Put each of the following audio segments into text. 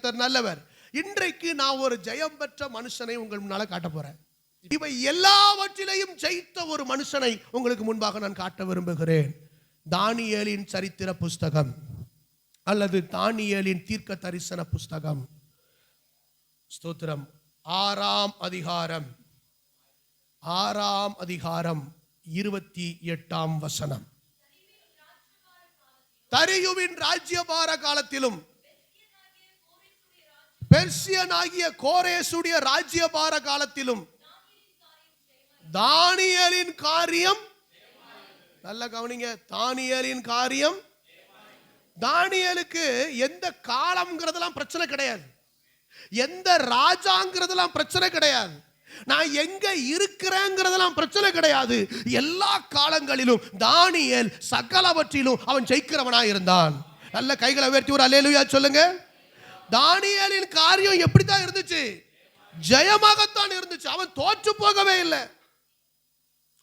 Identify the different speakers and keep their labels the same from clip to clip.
Speaker 1: கர்த்தர் நல்லவர். இன்றைக்கு நான் ஒரு ஜெயம் பெற்ற மனுஷனை உங்கள் முன்னால காட்ட போறேன். இவை எல்லாவற்றிலையும் ஜெயித்த ஒரு மனுஷனை உங்களுக்கு முன்பாக நான் காட்ட விரும்புகிறேன். தானியேலின் சரித்திர புஸ்தகம் அல்லது தானியேலின் தீர்க்க தரிசன புஸ்தகம். ஸ்தோத்திரம். 6ஆம் அதிகாரம் 28ஆம் வசனம். தரியுவின் ராஜ்யபார காலத்திலும் பெர்சியனாகிய கோரேசுடைய ராஜ்யபார காலத்திலும் தானியேலின் காரியம், நல்ல கவனிங்க, தானியேலின் காரியம். தானியேலுக்கு எந்த காலம்ங்கிறதெல்லாம் பிரச்சனை கிடையாது, எந்த ராஜாங்கிறதெல்லாம் பிரச்சனை கிடையாது, நான் எங்க இருக்கிறேங்கிறதெல்லாம் பிரச்சனை கிடையாது. எல்லா காலங்களிலும் தானியேல் சகலவற்றிலும் அவன் ஜெயிக்கிறவனாய் இருந்தான். நல்ல கைகளை உயர்த்தி ஒரு அல்லேலூயா சொல்லுங்க. தானியேலின் காரியம் எப்படித்தான் இருந்துச்சு? ஜெயமாகத்தான் இருந்துச்சு. அவன் தோற்று போகவே இல்லை.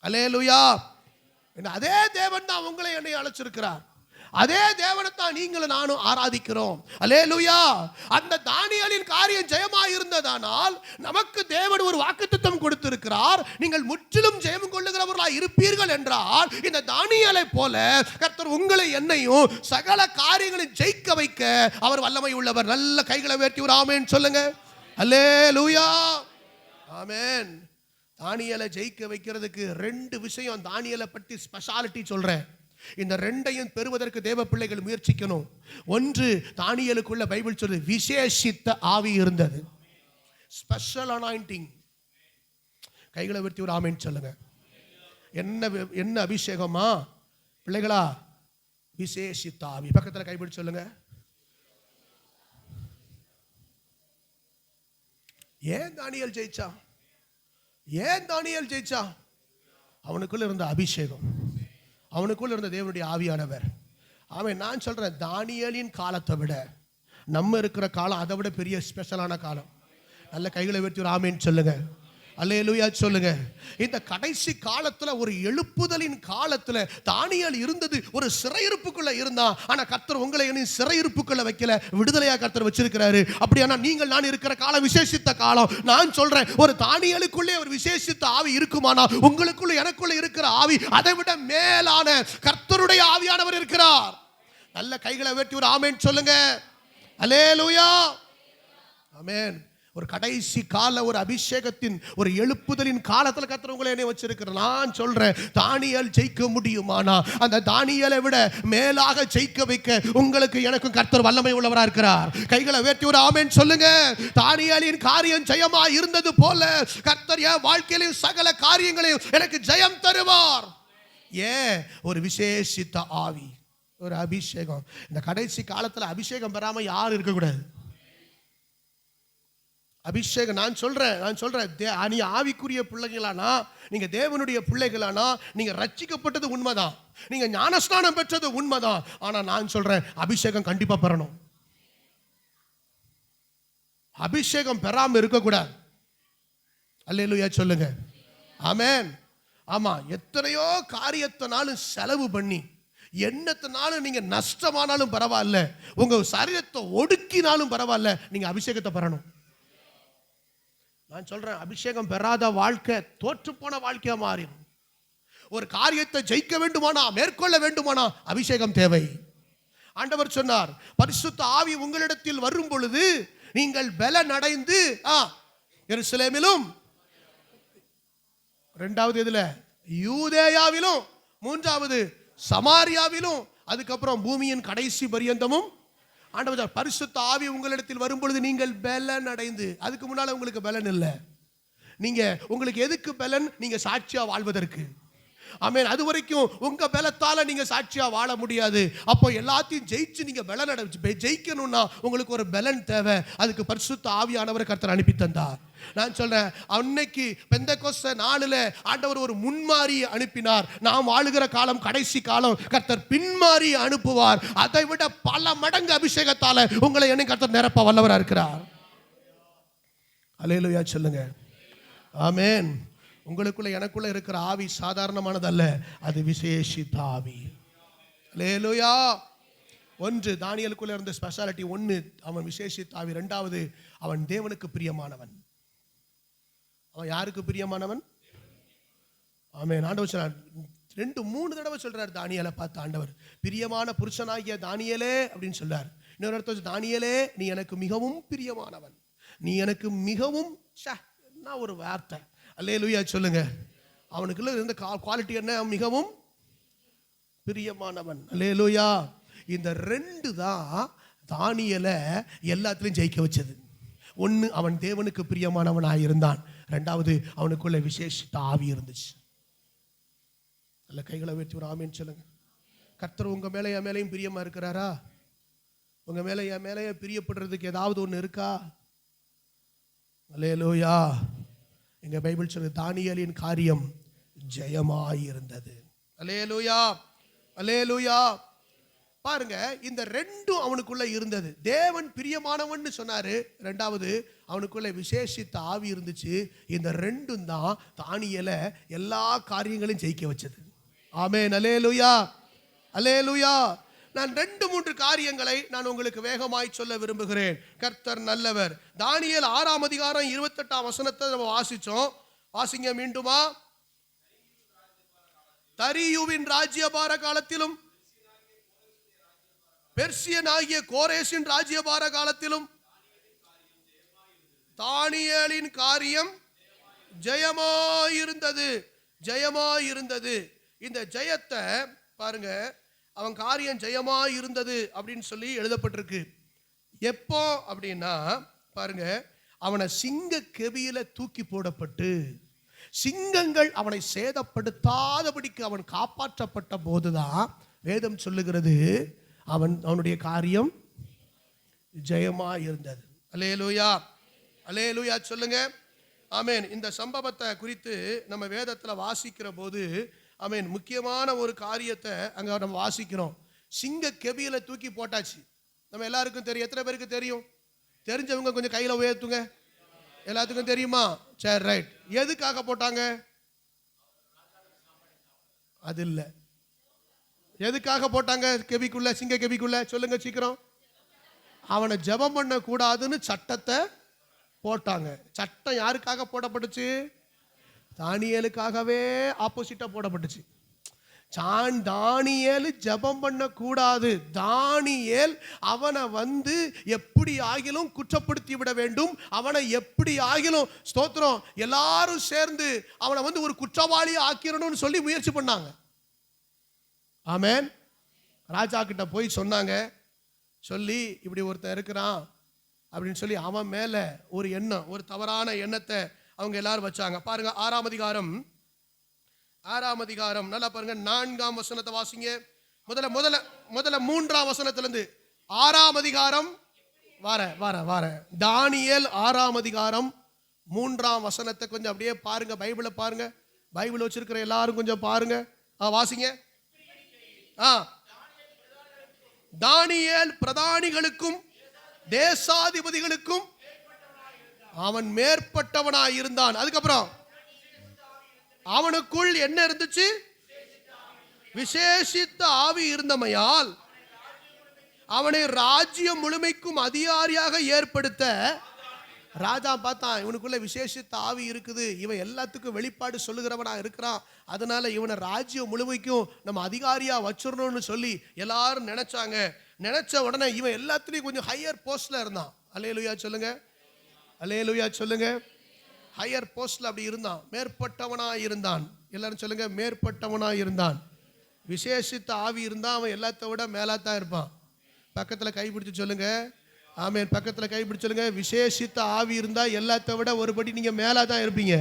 Speaker 1: அல்லேலூயா. அதே தேவன் தான் உங்களை என்னை அழைச்சிருக்கிறார். அதே தேவனைத்தான் நீங்களும் நானும் ஆராதிக்கிறோம். அல்லேலூயா. அந்த தானியேலின் காரியம் ஜெயமாய் இருந்ததானால் நமக்கு தேவன் ஒரு வாக்குத்தத்தம் கொடுத்திருக்கிறார். நீங்கள் முற்றிலும் ஜெயம் கொள்ளுகிறவர்களாய் இருப்பீர்கள் என்றால் இந்த தானியேலை போல கர்த்தர் உங்களை என்னையும் சகல காரியங்களையும் ஜெயிக்க வைக்க அவர் வல்லமை உள்ளவர். நல்ல கைகளை உயர்த்தி ஒரு ஆமென் சொல்லுங்க. அல்லேலூயா. ஆமென். தானியேலை ஜெயிக்க வைக்கிறதுக்கு 2 விஷயம் தானியேலை பற்றி ஸ்பெஷாலிட்டி சொல்றேன். இந்த 2ஐயும் பெறுவதற்கு தேவ பிள்ளைகள் முயற்சிக்கணும். ஒன்று, தானியேலுக்குள்ள பைபிள் சொல்லு விசேஷித்த ஆவி இருந்தது. Special anointing. கைகளை உயர்த்தி ஒரு ஆமென் சொல்லுங்க. என்ன அபிஷேகமா பிள்ளைகளா? விசேஷித்த ஆவி. பக்கத்தில் கைபிடி சொல்லுங்க. ஏன் தானியேல் ஜெயிச்சா? அவனுக்குள்ள இருந்த அபிஷேகம், அவனுக்குள்ள இருந்த தேவனுடைய ஆவியானவர். அவன் நான் சொல்றேன், தானியேலின் காலத்தை விட நம்ம இருக்கிற காலம் அதை விட பெரிய ஸ்பெஷலான காலம். நல்ல கைகளை உயர்த்தி ஒரு ஆமென் சொல்லுங்க. அல்லேலூயா சொல்லுங்க. இந்த கடைசி காலத்துல, ஒரு எழுப்புதலின் காலத்துல தானியேல் இருந்தது ஒரு சிறையிருப்புக்குள்ள இருந்தான். ஆனா கர்த்தர் உங்களை சிறையிருப்புக்குள்ள வைக்கல, விடுதலையா கர்த்தர் வச்சிருக்கிறாரு. அப்படியானா நீங்கள் நான் இருக்கிற காலம் விசேஷித்த காலம். நான் சொல்றேன், ஒரு தானியேலுக்குள்ளே ஒரு விசேஷித்த ஆவி இருக்குமானா உங்களுக்குள்ள எனக்குள்ள இருக்கிற ஆவி அதை விட மேலான கர்த்தருடைய ஆவியானவர் இருக்கிறார். நல்ல கைகளை உயர்த்தி ஒரு ஆமென் சொல்லுங்க. அல்லேலூயா. ஆமென். ஒரு கடைசி கால ஒரு அபிஷேகத்தின் ஒரு எழுப்புதலின் காலத்தில் கர்த்தர் உங்களை என்னை வச்சிருக்கிறார். நான் சொல்றேன், தானியேல் ஜெயிக்க முடியுமானா அந்த தானியேலை விட மேலாக ஜெயிக்க வைக்க உங்களுக்கு எனக்கும் கர்த்தர் வல்லமை உள்ளவராக இருக்கிறார். கைகளை உயர்த்தி ஒரு ஆமென் சொல்லுங்க. தானியேலின் காரியம் ஜெயமா இருந்தது போல கர்த்தர் என் வாழ்க்கையிலும் சகல காரியங்களையும் எனக்கு ஜெயம் தருவார். ஏன்? ஒரு விசேஷித்த ஆவி, ஒரு அபிஷேகம். இந்த கடைசி காலத்தில் அபிஷேகம் பெறாம யாரும் இருக்கக்கூடாது. அபிஷேகம். நான் சொல்றேன் நீ ஆவிக்குரிய பிள்ளைகளானா, நீங்க தேவனுடைய பிள்ளைகளானா, நீங்க ரட்சிக்கப்பட்டது உண்மைதான், நீங்க ஞானஸ்நானம் பெற்றது உண்மைதான். ஆனா நான் சொல்றேன், அபிஷேகம் கண்டிப்பா பெறணும். அபிஷேகம் பெறாம இருக்கக்கூடாது. அல்லேலூயா சொல்லுங்க. ஆமென். ஆமா, எத்தனையோ காரியத்தினாலும் செலவு பண்ணி, என்னத்தினாலும் நீங்க நஷ்டமானாலும் பரவாயில்ல, உங்க சரீரத்தை ஒடுக்கினாலும் பரவாயில்ல, நீங்க அபிஷேகத்தை பெறணும். நான் சொல்றேன், அபிஷேகம் பெறாத வாழ்க்கை தோற்று போன வாழ்க்கையா மாறிடும். ஒரு காரியத்தை ஜெயிக்க வேண்டுமானா, மேற்கொள்ள வேண்டுமானா அபிஷேகம் தேவை. ஆண்டவர் சொன்னார், பரிசுத்த ஆவி உங்களிடத்தில் வரும் பொழுது நீங்கள் பலன் அடைந்து எருசலேமிலும், 2வது இதுல யூதேயாவிலும், 3வது சமாரியாவிலும், அதுக்கப்புறம் பூமியின் கடைசி பரியந்தமும் ஆண்டவர் பரிசுத்த ஆவி உங்களிடத்தில் வரும் பொழுது நீங்கள் பலன் அடைந்து. அதுக்கு முன்னால உங்களுக்கு பலன் இல்லை. நீங்க உங்களுக்கு எதுக்கு பலன்? நீங்க சாட்சியா வாழ்வதற்கு. ஆமென். அது வரைக்கும் உங்க பலத்தால நீங்க சாட்சியா வாழ முடியாது. அப்போ எல்லாத்தையும் ஜெயிச்சு நீங்க பலன் ஜெயிக்கணும்னா உங்களுக்கு ஒரு பலன் தேவை. அதுக்கு பரிசுத்த ஆவியானவரை கர்த்தர் அனுப்பி தந்தார். நான் சொல்றேன், அன்னைக்கு பெந்தெகோஸ்தே நாளில ஆண்டவர் ஒரு முன்மாறி அனுப்பினார். நாம் வாழுகிற காலம் கடைசி காலம், கர்த்தர் பின்மாறி அனுப்புவார். அதை விட பல மடங்கு அபிஷேகத்தால உங்களை என்ன கர்த்தர் நிரப்ப வல்லவரா இருக்கிறார். அல்லேலூயா சொல்லுங்க. ஆமென். உங்களுக்குள்ள எனக்குள்ள இருக்கிற ஆவி சாதாரணமானது அல்ல, அது விசேஷித்த ஆவி. அல்லேலூயா. ஒன்று, தானியேலுக்குள்ள இருந்த ஸ்பெஷாலிட்டி ஒன்று, அவன் விசேஷித்த ஆவி. இரண்டாவது, அவன் தேவனுக்கு பிரியமானவன். அவன் யாருக்கு பிரியமானவன்? ஆமென். ஆண்டவர் சொல்றார், 2-3 தடவை சொல்றார் தானியேலை பார்த்து ஆண்டவர், பிரியமான புருஷனாகிய தானியேலே அப்படின்னு சொல்றார். இன்னொரு இடத்துல, தானியேலே நீ எனக்கு மிகவும் பிரியமானவன், நீ எனக்கு மிகவும், என்ன ஒரு வார்த்தை, அல்லேலூயா சொல்லுங்க. அவனுக்குள்ள இருந்த குவாலிட்டி என்ன? மிகவும் பிரியமானவன். அல்லேலூயா. இந்த 2 தான் தானியேலை எல்லாத்திலையும் ஜெயிக்க வச்சது. ஒன்று, அவன் தேவனுக்கு பிரியமானவனாக இருந்தான். 2வது, அவனுக்குள்ள விசேஷித்த ஆவி இருந்துச்சு. நல்ல கைகளை உயர்த்தி ஒரு ஆமேன்னு சொல்லுங்க. கர்த்தர் உங்க மேலே என் மேலேயும் பிரியமா இருக்கிறாரா? உங்க மேலே என் மேலேயே பிரியப்படுறதுக்கு ஏதாவது ஒன்று இருக்கா? அல்லேலூயா. எங்க பைபிள் சொல்லுது, தானியேலின் காரியம் ஜெயமாயிருந்தது. அல்லேலூயா, அல்லேலூயா. பாருங்க, இந்த 2ம் அவனுக்குள்ள இருந்தது. தேவன் பிரியமானவன் சொன்னாரு. 2வது, அவனுக்குள்ள விசேஷித்த ஆவி இருந்துச்சு. இந்த 2ம் தான் தானியேலை எல்லா காரியங்களையும் ஜெயிக்க வச்சது. ஆமென். அல்லேலூயா, அல்லேலூயா. நான் 2-3 காரியங்களை நான் உங்களுக்கு வேகமாய் சொல்ல விரும்புகிறேன். கர்த்தர் நல்லவர். தானியேல் 6ஆம் அதிகாரம் 28ஆம் வசனத்தை நம்ம வாசிச்சோம். வாசிங்க மீண்டுமா. தரியுவின் ராஜ்யபார காலத்திலும் பெர்சியன் ஆகிய கோரேசின் ராஜ்யபார காலத்திலும் தானியேலின் காரியம் ஜெயமாயிருந்தது, ஜெயமாயிருந்தது. இந்த ஜெயத்தை பாருங்க, அவன் காரியம் ஜெயமாயிருந்தது அப்படின்னு சொல்லி எழுதப்பட்டிருக்கு. எப்போ அப்படின்னா பாருங்க, அவனை சிங்க கெபியில தூக்கி போடப்பட்டு சிங்கங்கள் அவனை சேதப்படுத்தாதபடிக்கு அவன் காப்பாற்றப்பட்ட போதுதான் வேதம் சொல்லுகிறது அவனுடைய காரியம் ஜெயமா இருந்தது. அல்லேலூயா, அல்லேலூயா சொல்லுங்க. ஆமென். இந்த சம்பவத்தை குறித்து நம்ம வேதத்துல வாசிக்கிற போது ஆமென், முக்கியமான ஒரு காரியத்தை அங்க நம்ம வாசிக்கிறோம். சிங்க கெபியில தூக்கி போட்டாச்சு. நம்ம எல்லாருக்கும் தெரியும். எத்தனை பேருக்கு தெரியும்? தெரிஞ்சவங்க கொஞ்சம் கையில உயர்த்துங்க. எல்லாத்துக்கும் தெரியுமா? சரி, ரைட். எதுக்காக போட்டாங்க? அது இல்ல. எதுக்காக போட்டாங்க கெபிக்குள்ள, சிங்க கெபிக்குள்ள? சொல்லுங்க சீக்கிரம். அவனை ஜெபம் பண்ண கூடாதுன்னு சட்டத்தை போட்டாங்க. சட்டம் யாருக்காக போடப்பட்டுச்சு? தானியேலுக்காகவே ஆப்போசிட்டா போடப்பட்டுச்சு. தானியேல் ஜெபம் பண்ண கூடாது. தானியேல் அவனை எப்படி ஆகிலும் குற்றப்படுத்தி விட வேண்டும். அவனை எப்படி ஆகிலும் ஸ்தோத்திரம் எல்லாரும் சேர்ந்து அவனை ஒரு குற்றவாளி ஆக்கிரணும்னு சொல்லி முயற்சி பண்ணாங்க. ஆமென். ராஜா கிட்ட போய் சொன்னாங்க. சொல்லி இப்படி ஒருத்தன் இருக்கிறான் அப்படின்னு சொல்லி அவன் மேல ஒரு எண்ணம், ஒரு தவறான எண்ணத்தை அவங்க எல்லாரும் வச்சாங்க. பாருங்க 6ஆம் அதிகாரம் நல்லா பாருங்க. 4ஆம் வசனத்தை வாசிங்க. முதல்ல 3ஆம் வசனத்திலிருந்து 6ஆம் அதிகாரம் வார தானியேல் 6ஆம் அதிகாரம் 3ஆம் வசனத்தை கொஞ்சம் அப்படியே பாருங்க. பைபிளை பாருங்க. பைபிள் வச்சிருக்கிற எல்லாரும் கொஞ்சம் பாருங்க. வாசிங்க. தானியேல் பிரதானிகளுக்கும் தேசாதிபதிகளுக்கும் அவன் மேற்பட்டவனாய் இருந்தான். அதுக்கப்புறம் அவனுக்குள் என்ன இருந்துச்சு? விசேஷித்த ஆவி இருந்தமையால் அவனை ராஜ்யம் முழுமைக்கும் அதிகாரியாக ஏற்படுத்த ராஜா பார்த்தான். இவனுக்குள்ள விசேஷித்த ஆவி இருக்குது, இவன் எல்லாத்துக்கும் வெளிப்பாடு சொல்லுகிறவனா இருக்கிறான், அதனால இவனை ராஜ்யம் முழுமைக்கும் நம்ம அதிகாரியா வச்சிடணும்னு சொல்லி எல்லாரும் நினைச்சாங்க. நினைச்ச உடனே இவன் எல்லாத்துலயும் கொஞ்சம் ஹையர் போஸ்ட்ல இருந்தான். அல்லேலூயா சொல்லுங்க, அல்லேலூயா சொல்லுங்க. ஹையர் போஸ்ட்ல அப்படி இருந்தான், மேற்பட்டவனா இருந்தான். எல்லாரும் சொல்லுங்க, மேற்பட்டவனா இருந்தான். விசேஷித்த ஆவி இருந்தா அவன் எல்லாத்த விட மேலாத்தான் இருப்பான். பக்கத்துல கைப்பிடிச்சு சொல்லுங்க. ஆமென். பக்கத்துல கைப்பிடிச்சு சொல்லுங்க. விசேஷித்த ஆவி இருந்தா எல்லாத்த விட ஒருபடி நீங்க மேலா தான் இருப்பீங்க.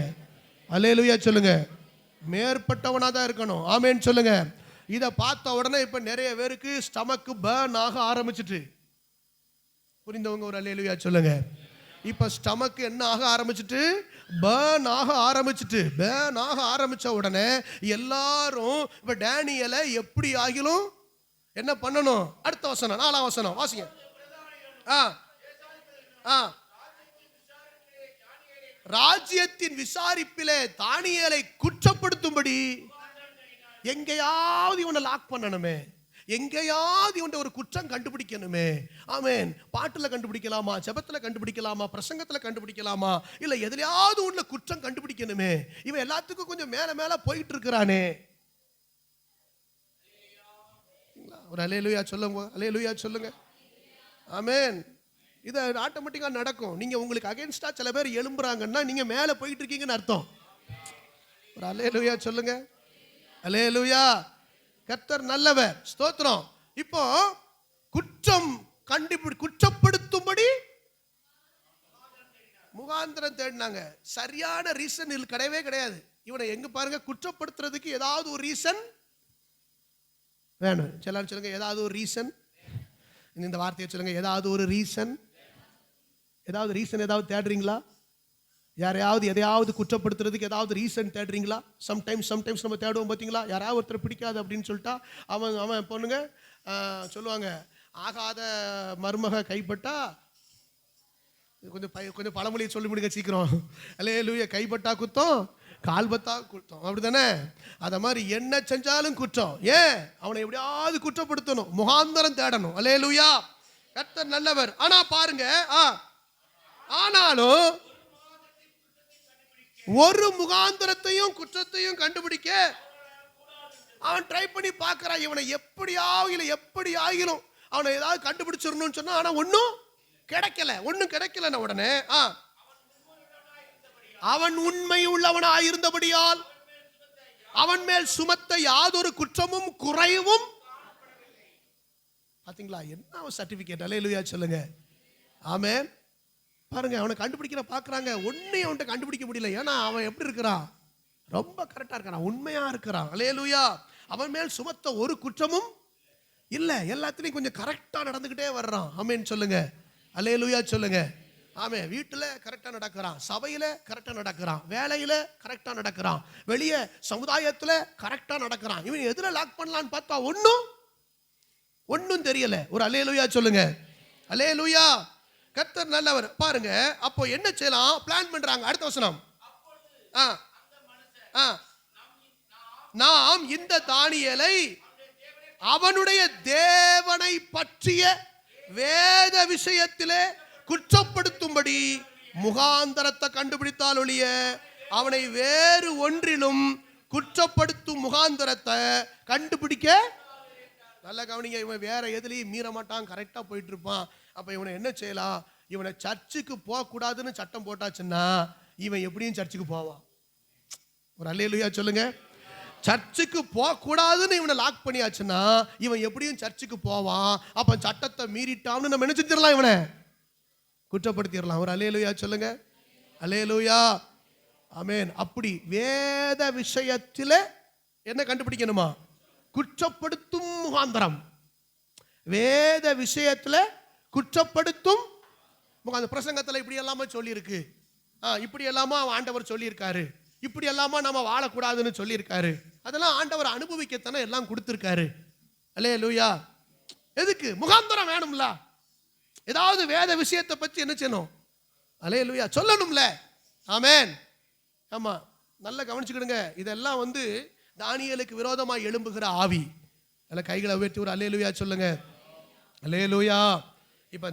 Speaker 1: அல்லேலூயா சொல்லுங்க. மேற்பட்டவனா தான் இருக்கணும். ஆமென் சொல்லுங்க. இதை பார்த்த உடனே இப்ப நிறைய பேருக்கு ஸ்டமக்கு பர்ன் ஆக ஆரம்பிச்சிட்டு, புரிந்தவங்க ஒரு அல்லேலூயா சொல்லுங்க. இப்ப ஸ்டமக்கு என்ன ஆக ஆரம்பிச்சிட்டு? பர்ன் ஆக ஆரம்பிச்ச உடனே எல்லாரும் இப்ப டேனியேலை எப்படி ஆகிலும் என்ன பண்ணணும்? அடுத்த வசனம் 4ஆம் வசனம் வாசிங்க. ராஜ்யத்தின் விசாரிப்பிலே தானியேலை குற்றப்படுத்தும்படி எங்கேயாவது இவனை லாக் பண்ணணுமே, எங்கேயாவது இவன் ஒரு குற்றம் கண்டுபிடிக்கணுமே. ஆமென். பாட்டுல கண்டுபிடிக்கலாமா, ஜெபத்துல கண்டுபிடிக்கலாமா, பிரசங்கத்துல கண்டுபிடிக்கலாமா, இல்ல எதுலயாவது உள்ள குற்றம் கண்டுபிடிக்கணுமே. இவன் எல்லாத்துக்கும் கொஞ்சம் மேல மேல போயிட்டு இருக்கிறானே. ஒரு அல்லேலூயா சொல்லுங்க, அல்லேலூயா சொல்லுங்க. ஆமென். இது ஆட்டோமேட்டிக்கா நடக்கும். நீங்க உங்களுக்கு அகைன்ஸ்டா சில பேர் எழும்புறாங்கன்னா நீங்க மேல போயிட்டு இருக்கீங்கன்னு அர்த்தம். ஒரு அல்லேலூயா சொல்லுங்க, அல்லேலூயா. கர்த்தர் நல்லவர், ஸ்தோத்திரம். இப்போ குற்றம் குற்றப்படுத்தும்படி முகாந்திரம் தேடினாங்க. சரியான ரீசன் இது கிடையவே கிடையாது. இவனை எங்க பாருங்க, குற்றப்படுத்துறதுக்கு ஏதாவது ஒரு ரீசன் வேணும். எல்லாரும் சொல்லுங்க, ஏதாவது ஒரு ரீசன். இந்த வார்த்தையை சொல்லுங்க, ஏதாவது ஒரு ரீசன். ஏதாவது ரீசன் ஏதாவது தேடுறீங்களா? யாரையாவது எதையாவது குற்றப்படுத்துறதுக்கு ஏதாவது ரீசன் தேடுறீங்களா? சம்டைம்ஸ் நம்ம தேடுவோம் பார்த்தீங்களா? யாராவது ஒருத்தர் பிடிக்காது அப்படின்னு சொல்லிட்டா அவன் பொண்ணுங்க சொல்லுவாங்க, ஆகாத மருமக கைப்பட்டா, கொஞ்சம் பழமொழியை சொல்லி முடிங்க சீக்கிரம். அல்லேலூயா. கைப்பட்டா குத்தம், கால்பத்தா குற்றம், அப்படிதானே? அத மாதிரி என்ன செஞ்சாலும் குற்றம். ஏன்? அவனை எப்படியாவது குற்றப்படுத்தணும், முகாந்தரம் தேடணும். அல்லேலூயா. கர்த்தர் நல்லவர். ஆனா பாருங்க, ஆனாலும் ஒரு முகாந்தரத்தையும் குற்றத்தையும் கண்டுபிடிக்க அவன் ட்ரை பண்ணி பார்க்கறான். இவனை எப்படி ஆகிலும் அவனை ஏதாவது கண்டுபிடிச்சிடணும்னு சொன்னா, ஆனா ஒன்னும் கிடைக்கல. உடனே அவன் உண்மை உள்ளவனாய் இருந்தபடியால் அவன் மேல் சுமத்த யாதொரு குற்றமும் குறைவும். பாத்தீங்களா? என்ன சர்டிபிகேட். அல்லேலூயா சொல்லுங்க. ஆமென். பாருங்க, அவனை கண்டுபிடிக்கிற பாக்குறாங்க. ஒன்னையும் அவன்கிட்ட கண்டுபிடிக்க முடியல. ஏன்னா அவன் எப்படி இருக்கிறான்? ரொம்ப கரெக்டா இருக்கிறான், உண்மையா இருக்கிறான். அல்லேலூயா. அவன் மேல் சுமத்த ஒரு குற்றமும் இல்ல. எல்லாத்துலயும் கொஞ்சம் கரெக்டா நடந்துகிட்டே வர்றான். ஆமென் சொல்லுங்க, அல்லேலூயா சொல்லுங்க. ஆமே. வீட்டுல கரெக்டா நடக்கிறான், சபையில கரெக்டா நடக்கிறான், வேலையில கரெக்டா நடக்கிறான், வெளியே சமுதாயத்துல கரெக்டா நடக்கிறான். இவன் எதுல லாக் பண்ணலான்னு பார்த்தா ஒன்னும் தெரியல. ஒரு அல்லேலூயா சொல்லுங்க, அல்லேலூயா. கர்த்தர் நல்லவர். பாருங்க, அப்போ என்ன செய்யலாம் பிளான் பண்றாங்க. அடுத்த வசனம். நாம் இந்த தானியேலை அவனுடைய தேவனை பற்றிய வேத விஷயத்திலே குற்றப்படுத்தும்படி முகாந்தரத்தை கண்டுபிடித்தால் ஒழிய அவனை வேறு ஒன்றிலும் குற்றப்படுத்தும் முகாந்தரத்தை கண்டுபிடிக்க. நல்ல கவனிங்க, இவன் வேற எதுலையும் மீற மாட்டான், கரெக்டா போயிட்டு இருப்பான். அப்ப இவனை என்ன செய்யலாம்? இவனை சர்ச்சுக்கு போக கூடாதுன்னு சட்டம் போட்டாச்சுன்னா இவன் எப்படியும் சர்ச்சுக்கு போவான். ஒரு அல்லேலூயா சொல்லுங்க. சர்ச்சுக்கு போக கூடாதுன்னு இவனை லாக் பண்ணியாச்சுன்னா இவன் எப்படியும் சர்ச்சுக்கு போவான். அப்ப சட்டத்தை மீறிட்டான்னு நம்ம என்ன செஞ்சிடலாம்? இவனை குற்றப்படுத்திடலாம். ஒரு அல்லேலூயா சொல்லுங்க, அல்லேலூயா. ஆமென். அப்படி வேத விஷயத்தில என்ன கண்டுபிடிக்கணுமா? குற்றப்படுத்தும் முகாந்தரம். வேத விஷயத்துல குற்றப்படுத்தும் முகாந்தரம். பிரசங்கத்துல இப்படி எல்லாமே சொல்லி இருக்கு, இப்படி எல்லாமா ஆண்டவர் சொல்லி இருக்காரு, இப்படி எல்லாமா நம்ம வாழக்கூடாதுன்னு சொல்லி இருக்காரு. அதெல்லாம் ஆண்டவர் அனுபவிக்கத்தானே எல்லாம் கொடுத்திருக்காரு. அல்லேலூயா. எதுக்கு முகாந்தரம் வேணும்ல? ஏதாவது வேத விஷயத்தை பற்றி என்ன செய்யணும்? அல்லேலூயா சொல்லணும்ல. ஆமென். ஆமா, நல்லா கவனிச்சுக்கிடுங்க. இதெல்லாம் தானியேலுக்கு விரோதமாக எழும்புகிற ஆவி. அல்ல கைகளை உயர்த்தி ஒரு அல்லேலூயா சொல்லுங்க, அல்லேலூயா. இப்ப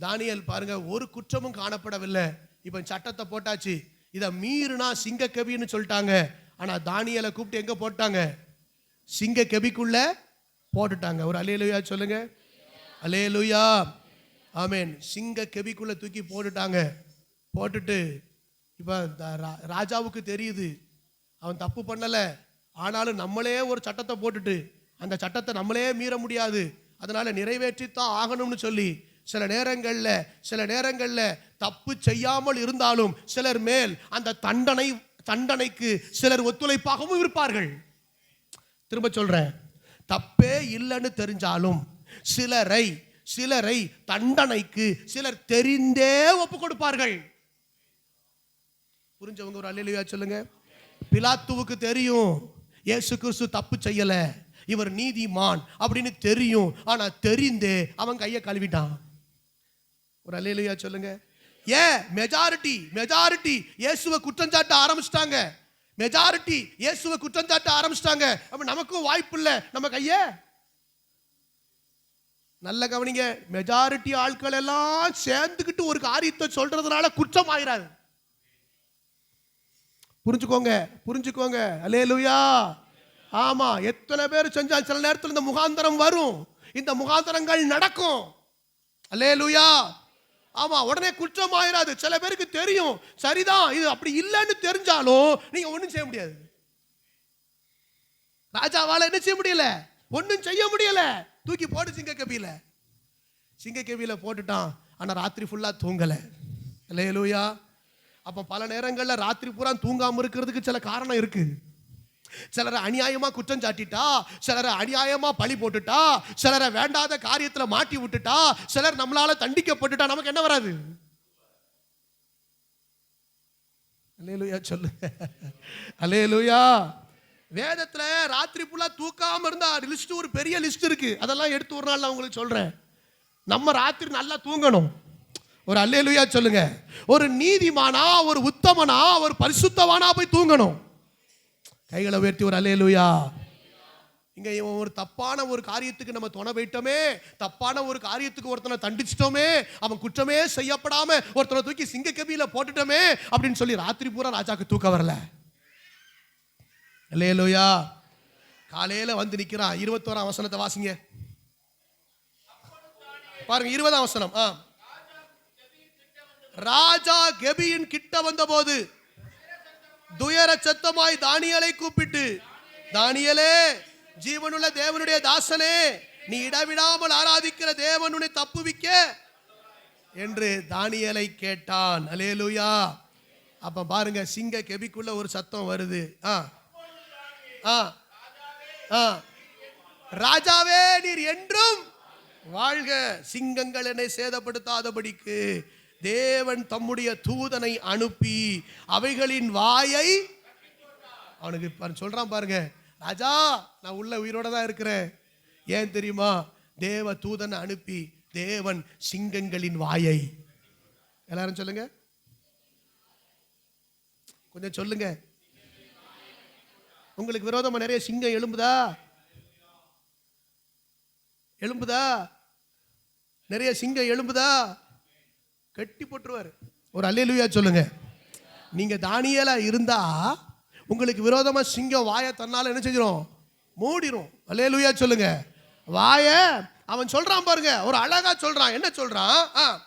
Speaker 1: தானியேல் பாருங்க, ஒரு குற்றமும் காணப்படவில்லை. இப்ப சட்டத்தை போட்டாச்சு, இதை மீறினா சிங்க கெபின்னு சொல்லிட்டாங்க. ஆனா தானியேலை கூப்பிட்டு எங்க போட்டாங்க? சிங்க கெபிக்குள்ள போட்டுட்டாங்க. ஒரு அல்லேலூயா சொல்லுங்க, அல்லேலூயா. ஆமென். சிங்க கெபிக்குள்ள தூக்கி போட்டுட்டாங்க. போட்டுட்டு இப்ப ராஜாவுக்கு தெரியுது அவன் தப்பு பண்ணல. ஆனாலும் நம்மளே ஒரு சட்டத்தை போட்டுட்டு அந்த சட்டத்தை நம்மளே மீற முடியாது, அதனால நிறைவேற்றித்தான் ஆகணும்னு சொல்லி சில நேரங்கள்ல தப்பு செய்யாமல் இருந்தாலும் சிலர் மேல் அந்த தண்டனைக்கு சிலர் ஒத்துழைப்பாகவும் இருப்பார்கள். திரும்ப சொல்றேன், தப்பே இல்லைன்னு தெரிஞ்சாலும் சிலரை தண்டனைக்கு சிலர் தெரிந்தே ஒப்பு கொடுப்பார்கள். புரிஞ்சவங்க ஒரு அல்லேலூயா சொல்லுங்க. பிலாத்துவுக்கு தெரியும் இயேசு கிறிஸ்து தப்பு செய்யல, இவர் நீதிமான் அப்படின்னு தெரியும். ஆனா தெரிந்தே அவன் கையை கழுவிட்டான். ஒரு அல்லேலூயா சொல்லுங்க. ஏன்? மெஜாரிட்டி இயேசுவை குற்றம் சாட்ட ஆரம்பிச்சிட்டாங்க. அப்ப நமக்கும் வாய்ப்பு இல்லை, நம்ம கையை நல்ல கவனிங்க, மெஜாரிட்டி ஆட்கள் எல்லாம் சேர்ந்துக்கிட்டு ஒரு காரியத்தை சொல்றதுனால குற்றம் ஆயிராது. புரிஞ்சுக்கோங்க, புரிஞ்சுக்கோங்க. அல்லேலூயா. ஆமா, எத்தனை பேர் செஞ்சா சில நேரத்தில் இந்த முகாந்தரம் வரும், இந்த முகாந்தரங்கள் நடக்கும். அல்லேலூயா. ஆமா, உடனே குற்றம் ஆயிராது. சில பேருக்கு தெரியும், சரிதான், இது அப்படி இல்லைன்னு தெரிஞ்சாலும் நீங்க ஒண்ணும் செய்ய முடியாது. ராஜாவால என்ன செய்ய முடியல? ஒண்ணும் செய்ய முடியல. தூக்கி போட்டு சிங்க கேவியில போட்டுட்டான். ஆனா ராத்திரி ஃபுல்லா தூங்கல. அல்லேலூயா. அப்ப பல நேரங்கள்ல ராத்திரி பூரா தூங்காம இருக்கிறதுக்கு சில காரணம் இருக்கு. சிலரை அநியாயமா குற்றம் சாட்டிட்டா, சிலரை அநியாயமா பழி போட்டுட்டா, சிலரை வேண்டாத காரியத்துல மாட்டி விட்டுட்டா, சிலர் நம்மளால தண்டிக்கப்பட்டுட்டா நமக்கு என்ன வராது? அல்லேலூயா சொல்லுங்க. அல்லேலூயா. வேதத்துல ராத்திரி ஃபுல்லா தூக்காம இருந்தா லிஸ்ட், ஒரு பெரிய லிஸ்ட் இருக்கு. அதெல்லாம் எடுத்து ஒரு நாள் நான் உங்களுக்கு சொல்றேன். நம்ம ராத்திரி நல்லா தூங்கணும். ஒரு அல்லேலூயா சொல்லுங்க. ஒரு நீதிமானா, ஒரு உத்தமனா, ஒரு பரிசுத்தவானா போய் தூங்கணும். கைகளை உயர்த்தி ஒரு அல்லேலூயா. இங்க ஒரு தப்பான ஒரு காரியத்துக்கு நம்ம துணை போயிட்டோமே, தப்பான ஒரு காரியத்துக்கு ஒருத்தனை தண்டிச்சிட்டோமே, அவன் குற்றமே செய்யப்படாம ஒருத்தனை தூக்கி சிங்க கபியில போட்டுட்டோமே அப்படின்னு சொல்லி ராத்திரி பூரா ராஜாக்கு தூக்கம் வரல. அல்லேலூயா. காலையில வந்து நிக்கிறான். 21ஆம் வசனத்தை வாசிங்க பாருங்க. 20ஆம் வசனம். ராஜா கெபியின் கிட்ட வந்தபோது துயர சத்தமாய் தானியேலை கூப்பிட்டு, தானியேலே, ஜீவனுள்ள தேவனுடைய தாசனே, நீ இடவிடாமல் ஆராதிக்கிற தேவன் உன்னை தப்புவிக்க என்று தானியேலை கேட்டான். அல்லேலூயா. அப்ப பாருங்க, சிங்க கெபிக்குள்ள ஒரு சத்தம் வருது. ராஜாவே, நீர் என்றும் வாழ்க. சிங்கங்கள் என்னை சேதப்படுத்தாதபடிக்கு தேவன் தம்முடைய தூதனை அனுப்பி அவைகளின் வாயை அவனுக்கு சொல்றான். பாருங்க, ராஜா, நான் உள்ள உயிரோட தான் இருக்கிறேன். ஏன் தெரியுமா? தேவ தூதனை அனுப்பி தேவன் சிங்கங்களின் வாயை, எல்லாரும் சொல்லுங்க, கொஞ்சம் சொல்லுங்க. உங்களுக்கு விரோதமா நிறைய சிங்கம் எழும்புதா? எழும்புதா? நிறைய சிங்கம் எழும்புதா? கட்டி போட்டுருவாரு. ஒரு அல்லேலூயா சொல்லுங்க. நீங்க தானியேலா இருந்தா உங்களுக்கு விரோதமா சிங்கம் வாயை தன்னால என்ன செஞ்சிடும்? மூடிரும். அல்லேலூயா சொல்லுங்க. வாய அவன் சொல்றான் பாருங்க, ஒரு அழகா சொல்றான். என்ன சொல்றான்?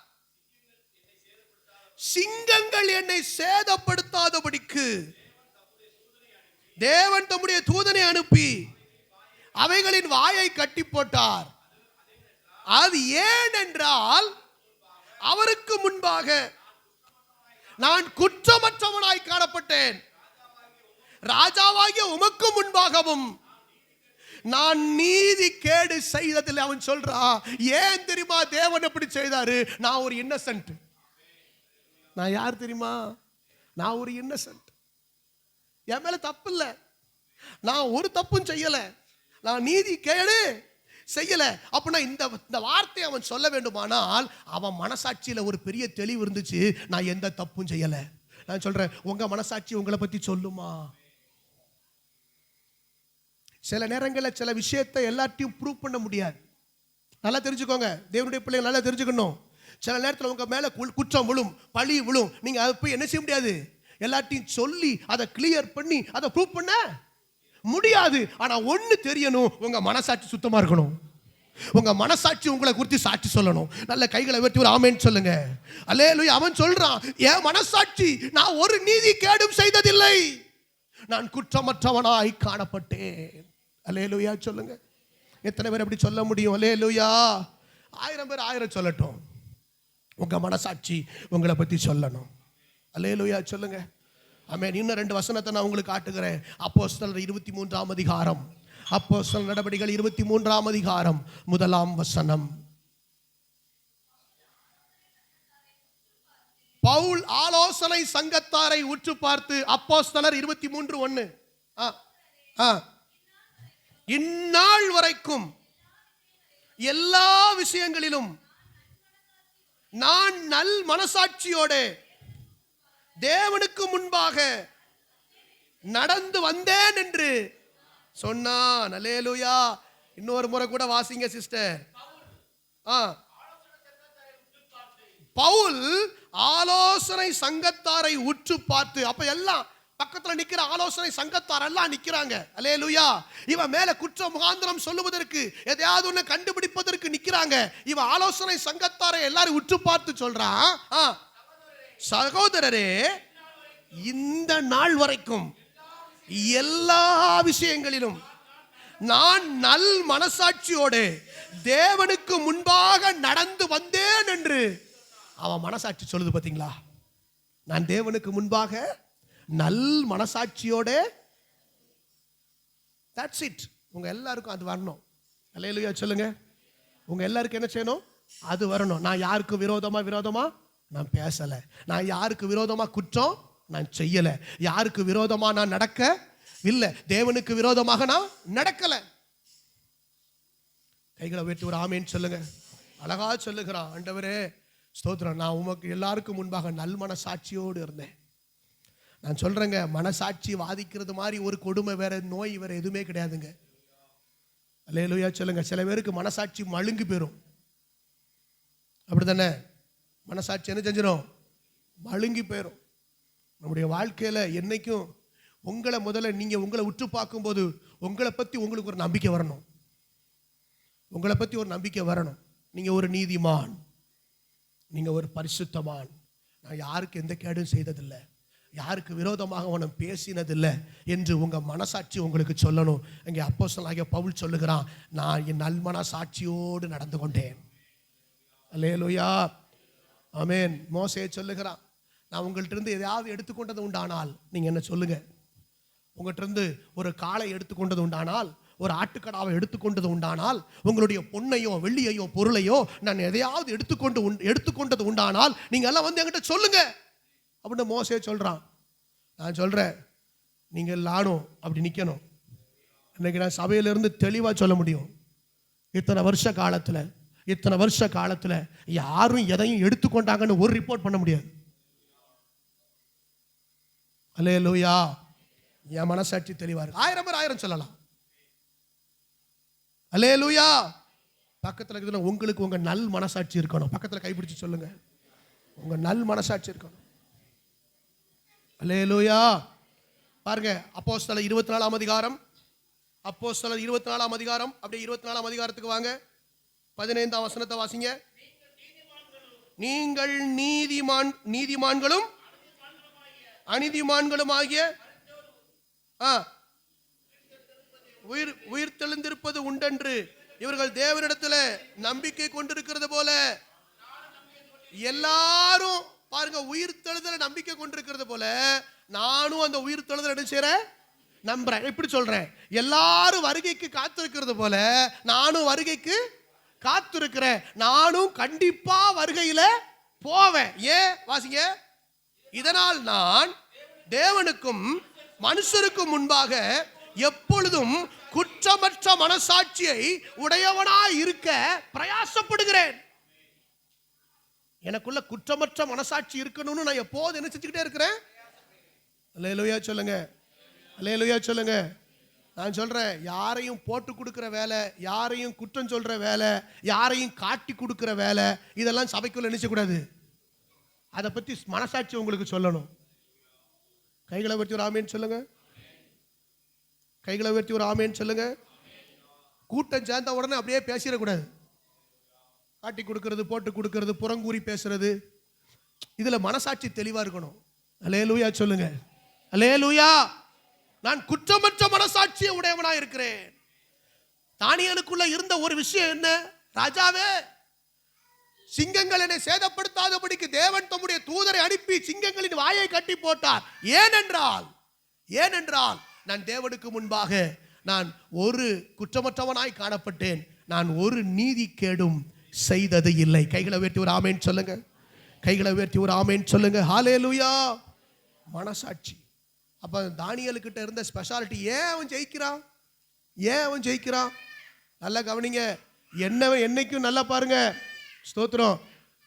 Speaker 1: சிங்கங்கள் என்னை சேதப்படுத்தாதபடிக்கு தேவன் தம்முடைய தூதனை அனுப்பி அவைகளின் வாயை கட்டி போட்டார். அது ஏன் என்றால், அவருக்கு முன்பாக நான் குற்றமற்றவனாய் காணப்பட்டேன். ராஜாவாகிய உமக்கு முன்பாகவும் நான் நீதி கேடு செய்ததில் அவன் சொல்றான். ஏன் தெரியுமா தேவன் எப்படி செய்தாரு? நான் ஒரு இன்னசென்ட். நான் யார் தெரியுமா? நான் ஒரு இன்னசென்ட். என் மேல தப்பு இல்லை. நான் ஒரு தப்பும் செய்யல. நான் நீதி கேடு செய்யல. அப்படின்னா இந்த வார்த்தையை அவன் சொல்ல வேண்டுமானால் அவன் மனசாட்சியில ஒரு பெரிய தெளிவு இருந்துச்சு. நான் எந்த தப்பும் செய்யல. நான் சொல்றேன், உங்க மனசாட்சி உங்களை பத்தி சொல்லுமா? சில நேரங்களில் சில விஷயத்தை எல்லாத்தையும் ப்ரூவ் பண்ண முடியாது. நல்லா தெரிஞ்சுக்கோங்க, தேவனுடைய பிள்ளைங்க நல்லா தெரிஞ்சுக்கணும். சில நேரத்தில் உங்க மேல குற்றம் விழும், பழி விழும். நீங்க அதை போய் என்ன செய்ய முடியாது? எல்லாத்தையும் சொல்லி அதை கிளியர் பண்ணி அதை ப்ரூவ் பண்ண முடியாது. ஆனா ஒண்ணு தெரியணும், உங்க மனசாட்சி சுத்தமா இருக்கணும். உங்க மனசாட்சி உங்களை குறித்து சாட்சி சொல்லணும். நல்ல கைகளை உயர்த்தி ஒரு ஆமென் சொல்லுங்க. அல்லேலூயா. அவன் சொல்றான், என் மனசாட்சி நான் ஒரு நீதி கேடும் செய்ததில்லை, நான் குற்றமற்றவனாய் காணப்பட்டேன். அல்லேலூயா சொல்லுங்க. எத்தனை பேர் அப்படி சொல்ல முடியும்? அல்லேலூயா. 1000 பேர் 1000 சொல்லட்டும், உங்க மனசாட்சி உங்களை பத்தி சொல்லணும். அல்லேலூயா சொல்லுங்க. ஆமென். இன்னும் 2 வசனத்தை நான் உங்களுக்கு காட்டுகிறேன். அப்போஸ்தலர் 23ஆம் அதிகாரம், அப்போஸ்தலர் நடபடிகள் 23ஆம் அதிகாரம் 1ஆம் வசனம். பவுல் ஆலோசனை சங்கத்தாரை உற்று பார்த்து, அப்போஸ்தலர் 23:1, இந்நாள் வரைக்கும் எல்லா விஷயங்களிலும் நான் நல் மனசாட்சியோட தேவனுக்கு முன்பாக நடந்து வந்தேன் என்று சொன்னான். அல்லேலூயா. இன்னொரு முறை கூட வாசிங்க சிஸ்டர். பவுல் ஆலோசனை சங்கத்தாரை உற்று பார்த்து, அப்ப எல்லாம் பக்கத்துல நிக்கிற ஆலோசனை சங்கத்தார் எல்லாம் நிக்கிறாங்க. அல்லேலூயா. இவன் மேல குற்ற முகாந்திரம் சொல்லுவதற்கு, எதையாவது ஒண்ணு கண்டுபிடிப்பதற்கு நிக்கிறாங்க. இவன் ஆலோசனை சங்கத்தாரை எல்லாரும் உற்று பார்த்து சொல்றான், சகோதரரே, இந்த நாள் வரைக்கும் எல்லா விஷயங்களிலும் நான் நல் மனசாட்சியோடு தேவனுக்கு முன்பாக நடந்து வந்தேன் என்று அவன் மனசாட்சி சொல்லுது. பாத்தீங்களா? நான் தேவனுக்கு முன்பாக நல் மனசாட்சியோட. That's it. உங்க எல்லாருக்கும் அது வரணும். அல்லேலூயா சொல்லுங்க. உங்க எல்லாருக்கும் என்ன செய்யணும்? அது வரணும். நான் யாருக்கு விரோதமா நான் பேசல. நான் யாருக்கு விரோதமா குற்றம் நான் செய்யல. யாருக்கு விரோதமா நான் நடக்க இல்ல. தேவனுக்கு விரோதமாக நான் நடக்கல. கைகளை வெட்டி ஒரு ஆமேன்னு சொல்லுங்க. அழகா சொல்லுகிறான், ஆண்டவரே ஸ்தோத்திரம், நான் உமக்கு எல்லாருக்கும் முன்பாக நல் மனசாட்சியோடு இருந்தேன். நான் சொல்றேங்க, மனசாட்சி வாதிக்கிறது மாதிரி ஒரு கொடுமை வேற, நோய் வேற எதுவுமே கிடையாதுங்க. அல்லேலூயா சொல்லுங்க. சில பேருக்கு மனசாட்சி மழுங்கி போயிடும். அப்படித்தானே? மனசாட்சி என்ன செஞ்சிடும்? மழுங்கி போயிடும். நம்முடைய வாழ்க்கையில என்னைக்கும் உங்களை முதல்ல நீங்க உங்களை உற்று பார்க்கும்போது உங்களை பத்தி உங்களுக்கு ஒரு நம்பிக்கை வரணும். உங்களை பத்தி ஒரு நம்பிக்கை வரணும். நீங்க ஒரு நீதிமான், நீங்க ஒரு பரிசுத்தமான், நான் யாருக்கு எந்த கேடும் செய்ததில்லை, யாருக்கு விரோதமாக உனம் பேசினதில்லை என்று உங்க மனசாட்சி உங்களுக்கு சொல்லணும். இங்கே அப்போஸ்தலனாகிய பவுல் சொல்லுகிறான், நான் என் நல்மனசாட்சியோடு நடந்து கொண்டேன். அல்லேலூயா ஆமென். மோசே சொல்லுகிறான், நான் உங்கள்கிட்ட இருந்து எதையாவது எடுத்துக்கொண்டது உண்டானால் நீங்க என்ன சொல்லுங்க. உங்கள்கிட்ட இருந்து ஒரு காளை எடுத்துக்கொண்டது உண்டானால், ஒரு ஆட்டுக்கடாவை எடுத்துக்கொண்டது உண்டானால், உங்களுடைய பொன்னையோ வெள்ளியையோ பொருளையோ நான் எதையாவது எடுத்துக்கொண்டது உண்டானால் நீங்க எல்லாம் வந்து என்கிட்ட சொல்லுங்க அப்படின்னு மோசே சொல்றான். நான் சொல்றேன், நீங்க எல்லாரும் அப்படி நிக்கணும். இன்னைக்கு நான் சபையிலிருந்து தெளிவா சொல்ல முடியும். இத்தனை வருஷ காலத்துல யாரும் எதையும் எடுத்துக்கொண்டாங்கன்னு ஒரு ரிப்போர்ட் பண்ண முடியாது. அல்லேலூயா. என் மனசாட்சி தெளிவா இருக்கு. 1000 பேர் 1000 சொல்லலாம். அல்லேலூயா. பக்கத்துல இருக்குதுன்னா உங்களுக்கு உங்க நல் மனசாட்சி இருக்கணும். பக்கத்துல கைப்பிடிச்சு சொல்லுங்க, உங்க நல் மனசாட்சி இருக்கணும். அல்லேலூயா. பாருங்க, அப்போஸ்தலர் 24ஆம் அதிகாரம், அப்போஸ்தலர் 24ஆம் அதிகாரம், அப்படியே 24ஆம் அதிகாரத்துக்கு வாங்க. 15ஆம் வசனத்தை வாசிங்க. நீங்கள் நீதிமான்களும் அநீதிமான்களும் ஆகிய உயிர் தெளிந்திருப்பது உண்டென்று இவர்கள் தேவனிடத்தில் நம்பிக்கை கொண்டிருக்கிறது போல எல்லாரும் பாருங்க, உயிர் தெழுதல நம்பிக்கை கொண்டிருக்கிறது போல நானும் அந்த உயிர் தெழுதல் என்ன செய்றேன்? நம்புறேன். எப்படி சொல்றேன்? எல்லாரும் வருகைக்கு காத்திருக்கிறது போல நானும் வருகைக்கு காத்திருக்கிறேன். நானும் கண்டிப்பா வருகையில போவேன். ஏன் வாசிங்க. இதனால் நான் தேவனுக்கும் மனுஷருக்கும் முன்பாக எப்பொழுதும் குற்றமற்ற மனசாட்சியை உடையவனாய் இருக்க பிரயாசப்படுகிறேன். எனக்குள்ள குற்றமற்ற மனசாட்சி இருக்கணும்னு நான் எப்போது என்ன செஞ்சுக்கிட்டே இருக்கிறேன்? அல்லேலூயா சொல்லுங்க. அல்லேலூயா சொல்லுங்க. நான் சொல்றேன், யாரையும் போட்டு கொடுக்கிற வேலை, யாரையும் குற்றம் சொல்ற வேலை, யாரையும் காட்டி கொடுக்கிற வேலை, இதெல்லாம் சபைக்குள்ள நினைச்சக்கூடாது. அதை பத்தி மனசாட்சி உங்களுக்கு சொல்லணும். கைகளை உயர்த்தி ஒரு ஆமேன்னு சொல்லுங்க. கைகளை உயர்த்தி ஒரு ஆமேன்னு சொல்லுங்க. கூட்டம் சேர்ந்த உடனே அப்படியே பேசிடக்கூடாது. காட்டி கொடுக்கிறது, போட்டு கொடுக்கிறது, புறங்கூறி பேசுறது, இதுல மனசாட்சி தெளிவா இருக்கணும். அல்லேலூயா சொல்லுங்க. அல்லேலூயா. நான் குற்றமற்ற மனசாட்சியை உடையவனா இருக்கிறேன். தானியேலுக்குள்ள இருந்த ஒரு விஷயம் என்ன? ராஜாவே, சிங்கங்கள் என்னை சேதப்படுத்தாதபடிக்கு தேவன் தம்முடைய தூதரை அனுப்பி சிங்கங்களின் வாயை கட்டி போட்டார். ஏனென்றால் நான் தேவனுக்கு முன்பாக நான் ஒரு குற்றமற்றவனாய் காணப்பட்டேன். நான் ஒரு நீதி கேடும் செய்தது இல்லை. கைகளை உயர்த்தி ஒரு ஆமேன் சொல்லுங்க. கைகளை உயர்த்தி ஒரு ஆமேன் சொல்லுங்க. ஹல்லேலூயா. மனசாட்சி. அப்ப தானியேலுக்கிட்ட இருந்த ஸ்பெஷாலிட்டி. ஏன் அவன் ஜெயிக்கிறான்? நல்லா கவனிங்க. என்னைக்கும் நல்லா பாருங்க. ஸ்தோத்திரம்.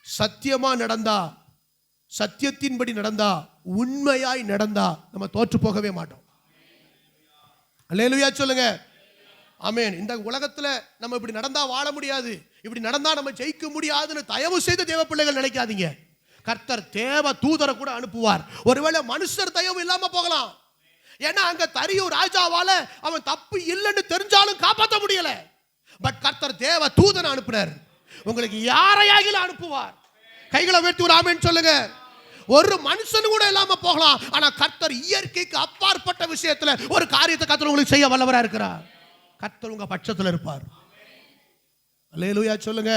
Speaker 1: சத்தியமா நடந்தா, சத்தியத்தின்படி நடந்தா, உண்மையாய் நடந்தா நம்ம தோற்று போகவே மாட்டோம். அல்லேலூயா சொல்லுங்க. ஆமென். இந்த உலகத்துல நம்ம இப்படி நடந்தா வாழ முடியாது. இப்படி நடந்தா நம்ம ஜெயிக்க முடியாதுன்னு தயவு செய்து தேவ பிள்ளைகள் நினைக்காதீங்க. கர்த்தர் தேவ தூதரை கூட அனுப்புவார். ஒருவேளை மனுஷர் தயவு இல்லாம போகலாம். ஏன்னா அங்க தரியு ராஜாவால அவன் தப்பு இல்லைன்னு தெரிஞ்சாலும் காப்பாற்ற முடியல. பட் கர்த்தர் தேவ தூதனை அனுப்பினார். உங்களுக்கு யாரையாகிலும் அனுப்புவார். கைகளை உயர்த்தி ஒரு ஆமென் சொல்லுங்க. ஒரு மனுஷன் கூட இல்லாம போகலாம். ஆனா கர்த்தர் இயற்கைக்கு அப்பாற்பட்ட விஷயத்துல ஒரு காரியத்தை கர்த்தர் உங்களுக்கு செய்ய வல்லவரா இருக்கிறார். கர்த்தர் உங்க பட்சத்துல இருப்பார். அல்லேலூயா சொல்லுங்க.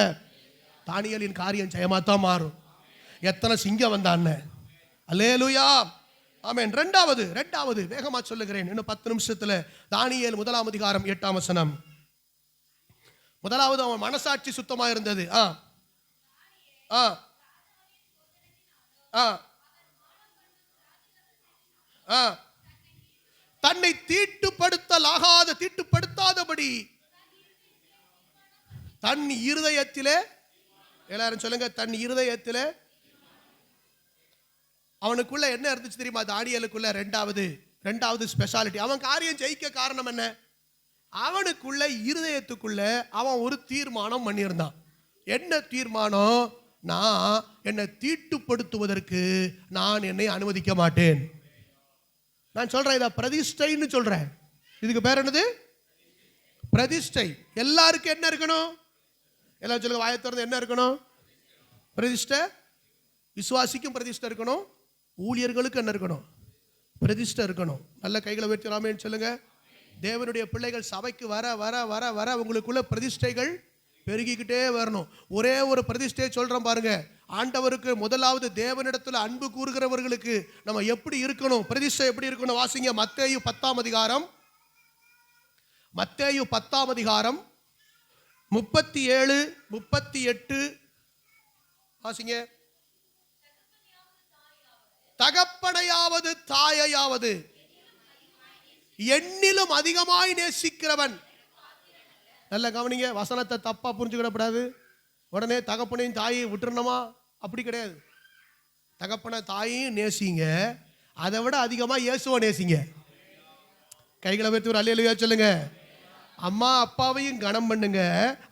Speaker 1: தானியேலின் காரியம் ஜெயமாத்தான் மாறும். எத்தனை சிங்கம் வந்தான்னு. அல்லேலூயா ஆமென். ரெண்டாவது வேகமா சொல்லுகிறேன், இன்னும் 10 நிமிஷத்துல. தானியேல் 1ஆம் அதிகாரம் 8ஆம் வசனம். முதலாவது அவன் மனசாட்சி சுத்தமா இருந்தது. தன்னை தீட்டுப்படுத்தாதபடி தன் இருதயத்திலே, எல்லாரும் சொல்லுங்க, தன் இருதயத்திலே. அவனுக்குள்ள என்ன இருந்துச்சு தெரியுமா? தானியேலுக்குள்ள ரெண்டாவது ஸ்பெஷாலிட்டி. அவன் காரியம் ஜெயிக்க காரணம் என்ன? அவனுக்குள்ள இருதயத்துக்குள்ள அவன் ஒரு தீர்மானம் பண்ணியிருந்தான். என்ன தீர்மானம்? நான் என்னை தீட்டுப்படுத்துவதற்கு நான் என்னை அனுமதிக்க மாட்டேன். நான் சொல்றேன், இதை பிரதிஷ்டைன்னு சொல்றேன். இதுக்கு பேர் என்னது? பிரதிஷ்டை. எல்லாருக்கும் என்ன இருக்கணும்? எல்லாரும் சொல்லுங்க, வாயை திறந்து. என்ன இருக்கணும்? பிரதிஷ்டை. விசுவாசிக்கும் பிரதிஷ்டை இருக்கணும். ஊழியர்களுக்கு என்ன இருக்கணும்? பிரதிஷ்டை இருக்கணும். நல்ல கைகளை உயர்த்தி ஆமென் சொல்லுங்க. தேவனுடைய பிள்ளைகள் சபைக்கு வர வர வர வர உங்களுக்குள்ள பிரதிஷ்டைகள் பெருகிக்கிட்டே வரணும். ஒரே ஒரு பிரதிஷ்டையை சொல்றோம் பாருங்க. ஆண்டவருக்கு முதலாவது தேவனிடத்தில் அன்பு கூறுகிறவர்களுக்கு நம்ம எப்படி இருக்கணும்? பிரதிஷ்டை எப்படி இருக்கணும்? வாசிங்க மத்தேயு 10ஆம் அதிகாரம். மத்தேயு 10ஆம் அதிகாரம் 37, 38 வாசிங்க. தகப்பனையாவது தாயையாவது என்னிலும் அதிகமாய் நேசிக்கிறவன். நல்ல கவனிங்க, வசனத்தை தப்பா புரிஞ்சுக்கிடப்படாது. உடனே தகப்பனையும் தாயையும் விட்டுறணுமா? அப்படி கிடையாது. தகப்பனை தாயையும் நேசிங்க, அதை விட அதிகமாக இயேசுவை நேசிங்க. கைகளை வைத்து ஒரு அல்லேலூயா சொல்லுங்க. அம்மா அப்பாவையும் கனம் பண்ணுங்க,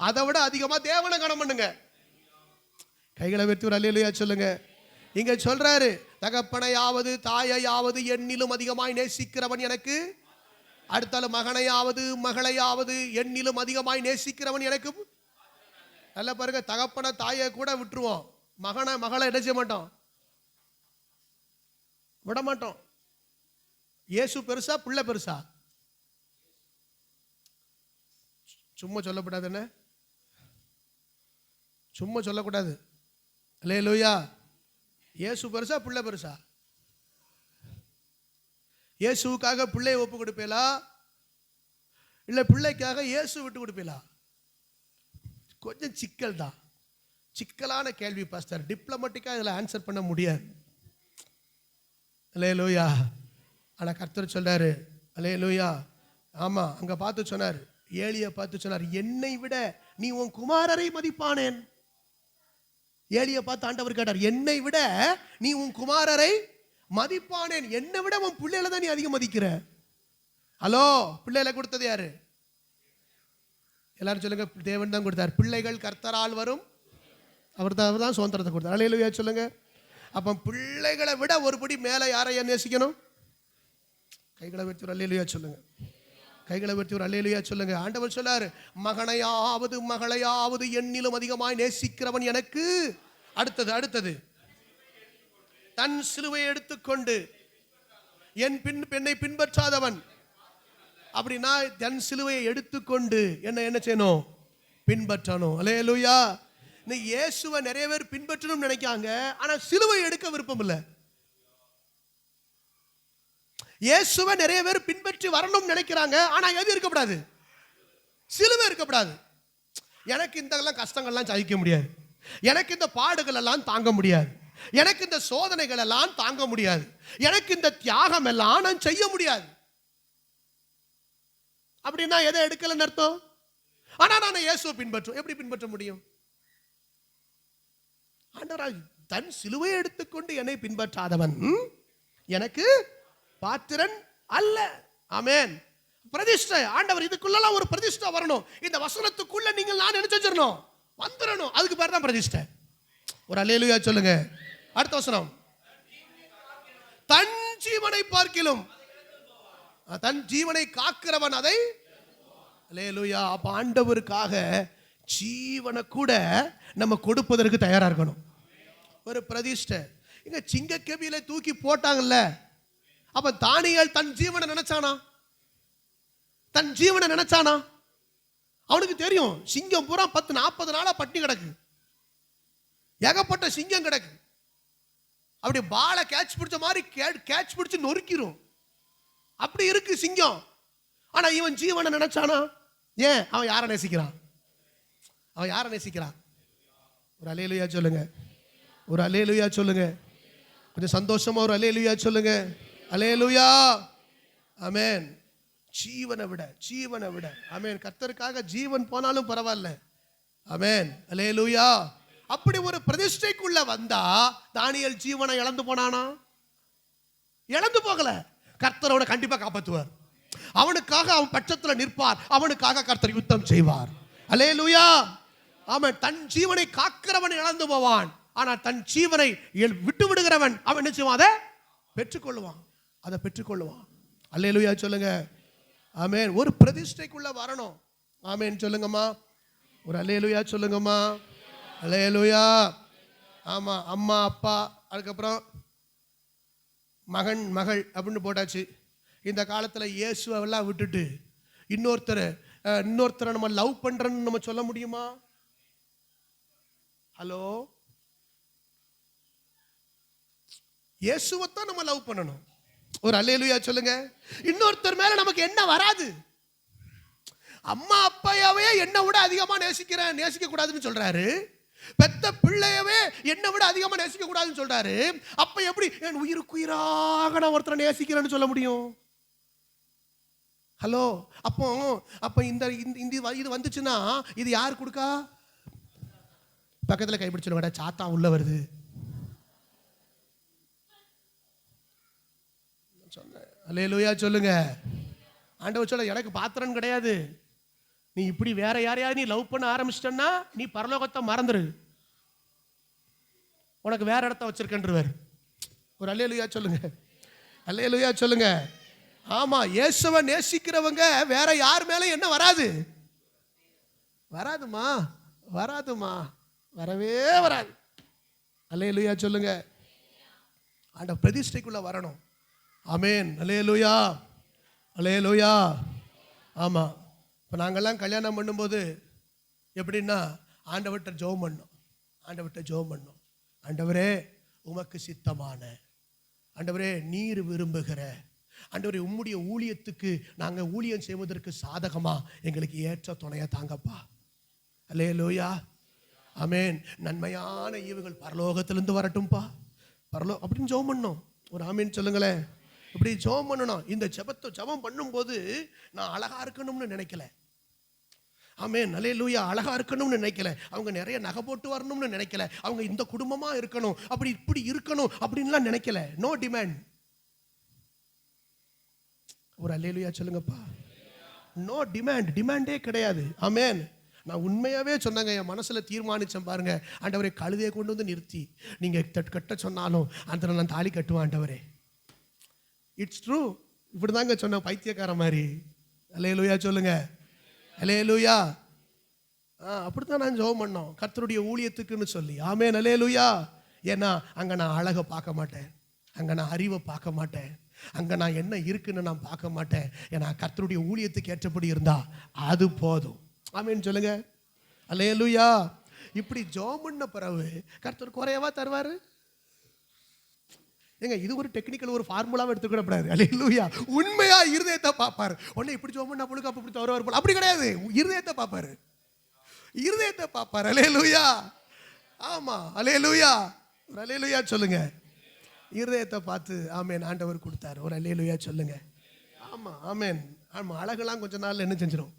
Speaker 1: அதை விட அதிகமாக தேவனை கனம் பண்ணுங்க. கைகளை வைத்து ஒரு அல்லேலூயா சொல்லுங்க. இங்க சொல்றாரு, தகப்பனையாவது தாயையாவது என்னிலும் அதிகமாய் நேசிக்கிறவன் எனக்கு. அடுத்தால மகனையாவது மகளையாவது என்னிலும் அதிகமாய் நேசிக்கிறவன் எனக்கு. நல்ல பாருங்க, தகப்பனை தாயை கூட விட்டுருவோம், மகனை மகளை என்ன செய்ய மாட்டோம்? விட மாட்டோம். இயேசு பெருசா பிள்ளை பெருசா? சும்மா சொல்லக்கூடாது. என்ன சும்மா சொல்லக்கூடாது. அல்லேலூயா. இயேசு பெருசா பிள்ளை பெருசா? இயேசுவுக்காக பிள்ளையை ஒப்பு கொடுப்பீங்களா, இல்லை பிள்ளைக்காக இயேசு விட்டு கொடுப்பீங்களா? கொஞ்சம் சிக்கல் தான், சிக்கலான கேள்வி பாஸ்டர். டிப்ளமேட்டிக்காக இதில் ஆன்சர் பண்ண முடியாது. அல்லேலூயா. ஆனால் கர்த்தர் சொல்றாரு, அல்லேலூயா. ஆமாம், அங்கே பார்த்து சொன்னார், ஏலியை பார்த்து சொன்னார், என்னை விட நீ உன் குமாரரை மதிப்பானேன். ஏலியை பார்த்து ஆண்டவர் கேட்டார், என்னை விட நீ உன் குமாரரை மதிப்பானேன். என்னை விட உன் பிள்ளைகளை தான் நீ அதிகம் மதிக்கிற. ஹலோ, பிள்ளைகளை கொடுத்தது யாரு? எல்லாரும் சொல்லுங்க, தேவன் தான் கொடுத்தார். பிள்ளைகள் கர்த்தரால் வரும், அவர் தான் சுதந்திரத்தை கொடுத்தார். அல்லேலூயா சொல்லுங்க. அப்போ பிள்ளைகளை விட ஒருபடி மேலே யாரையா நேசிக்கணும்? கைகளை வைத்து அல்லேலூயா சொல்லுங்க. கைகளை வைத்து அல்லேலூயா சொல்லுங்க. ஆண்டவர் சொல்லாரு, மகனையாவது மகளையாவது என்னிலும் அதிகமாய் நேசிக்கிறவன் எனக்கு. அடுத்தது தன் சிலுவையை எடுத்துக்கொண்டு என்னை பின்பற்றாதவன். அப்படின்னா தன் சிலுவையை எடுத்துக்கொண்டு என்ன செய்யணும்? பின்பற்றணும். அல்லேலூயா. இன்னைக்கு இயேசுவை நிறைய பேர் பின்பற்றணும் நினைக்காங்க, ஆனா சிலுவை எடுக்க விருப்பம் இல்லை. இயேசுவை நிறைய பேர் பின்பற்றி வரணும் நினைக்கிறாங்க, ஆனா எது இருக்கப்படாது? சிலுவை இருக்கப்படாது. எனக்கு இந்த கஷ்டங்கள்லாம் சகிக்க முடியாது, எனக்கு இந்த பாடுகள் எல்லாம் தாங்க முடியாது, எனக்கு இந்த சோதனைகள் எல்லாம் தாங்க முடியாது, எனக்கு இந்த தியாகம் எல்லாம் நான் செய்ய முடியாது. அப்படின்னா எதை எடுக்கலன்னு அர்த்தம்? ஆனா நான் இயேசுவை பின்பற்றும். எப்படி பின்பற்ற முடியும்? ஆண்டவராய் தன் சிலுவையை எடுத்துக்கொண்டு என்னை பின்பற்றாதவன் எனக்கு பாத்திரன் அல்ல. ஆமென். பிரதிஷ்டை. ஆண்டவர் இதுக்குள்ள ஒரு பிரதிஷ்டை வரணும். இந்த வசனத்துக்குள்ள நீங்கள் நான் நினைச்சிடணும். வந்துடணும். அதுக்கு பேர் தான் பிரதிஷ்டை. ஒரு அல்லேலூயா சொல்லுங்க. அடுத்த வசனம், தன் ஜீவனை பார்க்கிலும் தன் ஜீவனை காக்கிறவன் அதை. அல்லேலூயா. அப்ப ஆண்டவருக்காக ஜீவனை கூட நம்ம கொடுப்பதற்கு தயாரா இருக்கணும். ஒரு பிரதிஷ்டை. இங்க சிங்க கெபியில தூக்கி போட்டாங்கல்ல, அப்ப தானியேல் தன் ஜீவனை நினைச்சானா? தன் ஜீவனை நினைச்சானா? அவனுக்கு தெரியும் சிங்கம் பூரா 10-40 நாளா பட்டினி கிடக்கு, ஏகப்பட்ட சிங்கம் கிடக்கு. அப்படி பாலை கேட்ச் பிடிச்ச மாதிரி கேட்ச் பிடிச்சு நொறுக்கிரும். அப்படி இருக்கு சிங்கம். ஆனா இவன் ஜீவனை நினைச்சானா? ஏன்? அவன் யாரை நேசிக்கிறான்? அவன் யாரை நேசிக்கிறான்? ஒரு அல்லேலூயா சொல்லுங்க. ஒரு அல்லேலூயா சொல்லுங்க. கொஞ்சம் சந்தோஷமா ஒரு அல்லேலூயா சொல்லுங்க. அல்லேலூயா. ஆமென். ஜீவனை விட, ஜீவனை விட. ஆமென். கர்த்தருக்காக ஜீவன் போனாலும் பரவாயில்ல. ஆமென். அல்லேலூயா. அப்படி ஒரு பிரதிஷ்டைக்குள்ள வந்தா தானியேல் ஜீவனை இழந்து போனானா? இழந்து போகல. கர்த்தர் அவனை கண்டிப்பா காப்பாற்றுவார். அவனுக்காக அவன் பட்சத்துல நிற்பார். அவனுக்காக கர்த்தர் யுத்தம் செய்வார். அல்லேலூயா. ஆமென். தன் ஜீவனை காக்கிறவன் இழந்து போவான். ஆனா தன் ஜீவனை விட்டு விடுகிறவன் அவன் என்ன செய்வான்? அதை பெற்றுக்கொள்வான். அதை பெற்றுக்கொள்வான். அல்லேலூயா சொல்லுங்க. ஆமென். ஒரு பிரதிஷ்டைக்குள்ள வரணும். ஆமென் சொல்லுங்கம்மா. ஒரு அல்லேலூயா சொல்லுங்கம்மா. அல்லேலூயா. ஆமா, அம்மா அப்பா அதுக்கப்புறம் மகன் மகள் அப்படின்னு போட்டாச்சு. இந்த காலத்தில் இயேசுவெல்லாம் விட்டுட்டு இன்னொருத்தரை நம்ம லவ் பண்றேன்னு நம்ம சொல்ல முடியுமா? ஹலோ, இயேசுவைத்தான் நம்ம லவ் பண்ணணும். ஒரு அல்லேலூயா சொல்லுங்க. இன்னொருத்தர் மேல நமக்கு என்ன வராது. அம்மா அப்பாவே என்னை விட அதிகமா நேசிக்க கூடாதுன்னு சொல்றாரு. பெத்த பிள்ளையவே என்னை விட அதிகமா நேசிக்க கூடாதுன்னு சொல்றாரு. அப்ப எப்படி என் உயிருக்குயிராக நான் ஒருத்தரை நேசிக்கிறேன்னு சொல்ல முடியும்? ஹலோ. அப்ப இந்த இது வந்துச்சுன்னா இது யார் கொடுக்கா? பக்கத்துல கைப்பிடிச்சு விட சாத்தா உள்ள வருது. அல்லேலூயா சொல்லுங்க. ஆண்டவர் சொல்ல, எனக்கு பாத்திரம் கிடையாது. நீ இப்படி வேற யாரையாவது நீ லவ் பண்ண ஆரம்பிச்சிட்டன்னா நீ பரலோகத்தை மறந்துரு, உனக்கு வேற இடத்த வச்சிருக்கன்றவர். ஒரு அல்லேலூயா சொல்லுங்க. அல்லேலூயா சொல்லுங்க. ஆமா, இயேசுவை நேசிக்கிறவங்க வேற யார் மேல என்ன வராது? வராதுமா, வராதுமா, வரவே வராது. அல்லேலூயா சொல்லுங்க. அந்த பிரதிஷ்டைக்குள்ள வரணும். ஆமென். அல்லேலூயா. அல்லேலூயா. ஆமா, இப்போ நாங்கள்லாம் கல்யாணம் பண்ணும்போது எப்படின்னா ஆண்டவர்கிட்ட ஜெபம் பண்ணோம். ஆண்டவர்கிட்ட ஜெபம் பண்ணோம். ஆண்டவரே உமக்கு சித்தமான, ஆண்டவரே நீர் விரும்புகிற, ஆண்டவரே உம்முடைய ஊழியத்துக்கு நாங்கள் ஊழியம் செய்வதற்கு சாதகமா எங்களுக்கு ஏற்ற துணையை தாங்கப்பா. அல்லேலூயா. ஆமென். நன்மையான ஈவுகள் பரலோகத்திலிருந்து வரட்டும்பா. அப்படின்னு ஜெபம் பண்ணோம். ஒரு ஆமீன் சொல்லுங்களேன். இப்படி ஜெபம் பண்ணணும். இந்த ஜெபம் பண்ணும்போது நான் அழகா இருக்கணும்னு நினைக்கல. ஆமென். அல்லேலூயா. அழகா இருக்கணும்னு நினைக்கல. அவங்க நிறைய நகை போட்டு வரணும்னு நினைக்கல. அவங்க இந்த குடும்பமா இருக்கணும், அப்படி இப்படி இருக்கணும் அப்படின்லாம் நினைக்கல. No demand. ஒரு அல்லேலூயா சொல்லுங்கப்பா. No demand. டிமாண்டே கிடையாது. ஆமென். நான் உண்மையாவே சொன்னாங்க, என் மனசுல தீர்மானிச்சேன் பாருங்க. ஆண்டவரே கழுதையை கொண்டு வந்து நிறுத்தி நீங்க கட்ட சொன்னாலும் அந்த நான் தாலி கட்டுவேன் ஆண்டவரே. It's true. இப்படிதாங்க சொன்ன பைத்தியக்கார மாதிரி. அல்லேலூயா சொல்லுங்க. அல்லேலூயா. அப்படித்தான் நான் ஜெபம் பண்ணோம் கர்த்தருடைய ஊழியத்துக்குன்னு சொல்லி. ஆமென். அல்லேலூயா. ஏன்னா அங்க நான் அழகை பார்க்க மாட்டேன், அங்க நான் அறிவை பார்க்க மாட்டேன், அங்க நான் என்ன இருக்குன்னு நான் பார்க்க மாட்டேன். ஏன்னா கர்த்தருடைய ஊழியத்துக்கு ஏற்றபடி இருந்தா அது போதும். ஆமென் சொல்லுங்க. அல்லேலூயா. இப்படி ஜெபம் பண்ண பிறகு கர்த்தர் குறையவா தருவாரு? ஏங்க இது ஒரு டெக்னிக்கல் ஒரு ஃபார்முலாவை எடுத்துக்கூடாது. அல்லேலூயா. உண்மையா இருதயத்தை பார்ப்பாரு. உடனே இப்படி ஜெபம் பண்ணா பொழுது அப்படி தருவார் போல அப்படி கிடையாது. இருதயத்தை பார்ப்பாரு. இருதயத்தை பார்ப்பாரு. அல்லேலூயா. ஆமா. அல்லேலூயா. ஒரு அல்லேலூயா சொல்லுங்க. இருதயத்தை பார்த்து ஆமென் ஆண்டவர் கொடுத்தாரு. ஒரு அல்லேலூயா சொல்லுங்க. ஆமா. ஆமென். ஆமா. அழகெல்லாம் கொஞ்ச நாள்ல என்ன செஞ்சிடும்?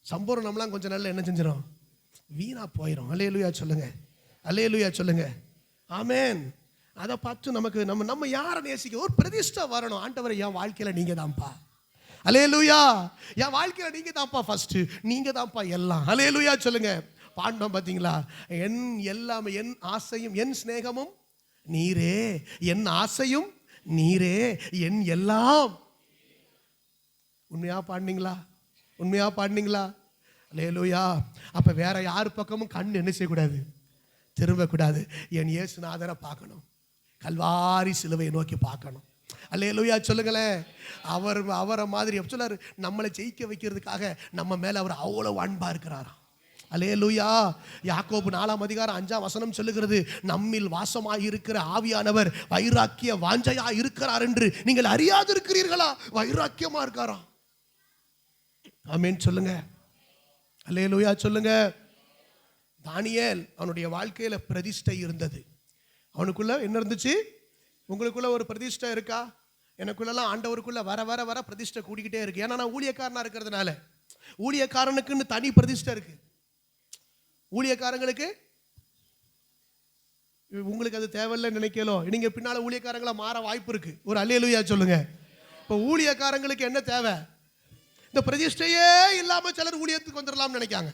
Speaker 1: சம்பூர்ணம்லாம் கொஞ்ச நாள்ல என்ன செஞ்சிடும்? வீணா போயிடும். அல்லேலூயா சொல்லுங்க. அல்லேலூயா சொல்லுங்க. ஆமென். அதை பார்த்து நமக்கு நம்ம யாரை நேசிக்க ஒரு பிரதிஷ்டை வரணும். ஆண்டவரை என் வாழ்க்கையில நீங்க தான்ப்பா. அல்லேலூயா. என் வாழ்க்கையில நீங்க தான்ப்பா ஃபர்ஸ்ட், நீங்க தான்ப்பா எல்லாம். அல்லேலூயா சொல்லுங்க. பாண்டோம் பார்த்தீங்களா? என் எல்லாமே, என் ஆசையும் என் சிநேகமும் நீரே, என் ஆசையும் நீரே, என் எல்லாம். உண்மையா பாடினீங்களா? உண்மையா பாடினீங்களா? அல்லேலூயா. அப்ப வேற யார் பக்கமும் கண் என்ன செய்யக்கூடாது? திரும்பக்கூடாது. என் இயேசுநாதரை பார்க்கணும், கல்வாரி சிலுவையை நோக்கி பார்க்கணும். அல்லேலூயா சொல்லுங்களேன். அவரை மாதிரி சொல்லாரு, நம்மளை ஜெயிக்க வைக்கிறதுக்காக நம்ம மேல அவர் அவ்வளவு அன்பா இருக்கிறாராம். அல்லேலூயா. யாக்கோபு 4ஆம் அதிகாரம் 5ஆம் வசனம் சொல்லுகிறது, நம்மில் வாசமாய் இருக்கிற ஆவியானவர் வைராக்கிய வாஞ்சையா இருக்கிறார் என்று நீங்கள் அறியாது இருக்கிறீர்களா? வைராக்கியமா இருக்காராம். ஆமென் சொல்லுங்க. அல்லேலூயா சொல்லுங்க. தானியேல் அவனுடைய வாழ்க்கையில பிரதிஷ்டை இருந்தது. அவனுக்குள்ள என்ன இருந்துச்சு? உங்களுக்குள்ள ஒரு பிரதிஷ்டை இருக்கா? எனக்குள்ளலாம் ஆண்டவருக்குள்ள வர வர வர பிரதிஷ்டை கூடிக்கிட்டே இருக்கு. ஏன்னா நான் ஊழியக்காரனா இருக்கிறதுனால. ஊழியக்காரனுக்குன்னு தனி பிரதிஷ்டை இருக்கு. ஊழியக்காரங்களுக்கு உங்களுக்கு அது தேவையில்லைன்னு நினைக்கலோ, நீங்க பின்னால ஊழியக்காரங்களா மாற வாய்ப்பு இருக்கு. ஒரு அல்லேலூயா சொல்லுங்க. இப்போ ஊழியக்காரங்களுக்கு என்ன தேவை? இந்த பிரதிஷ்டையே இல்லாம சிலர் ஊழியத்துக்கு வந்துடலாம்னு நினைக்காங்க.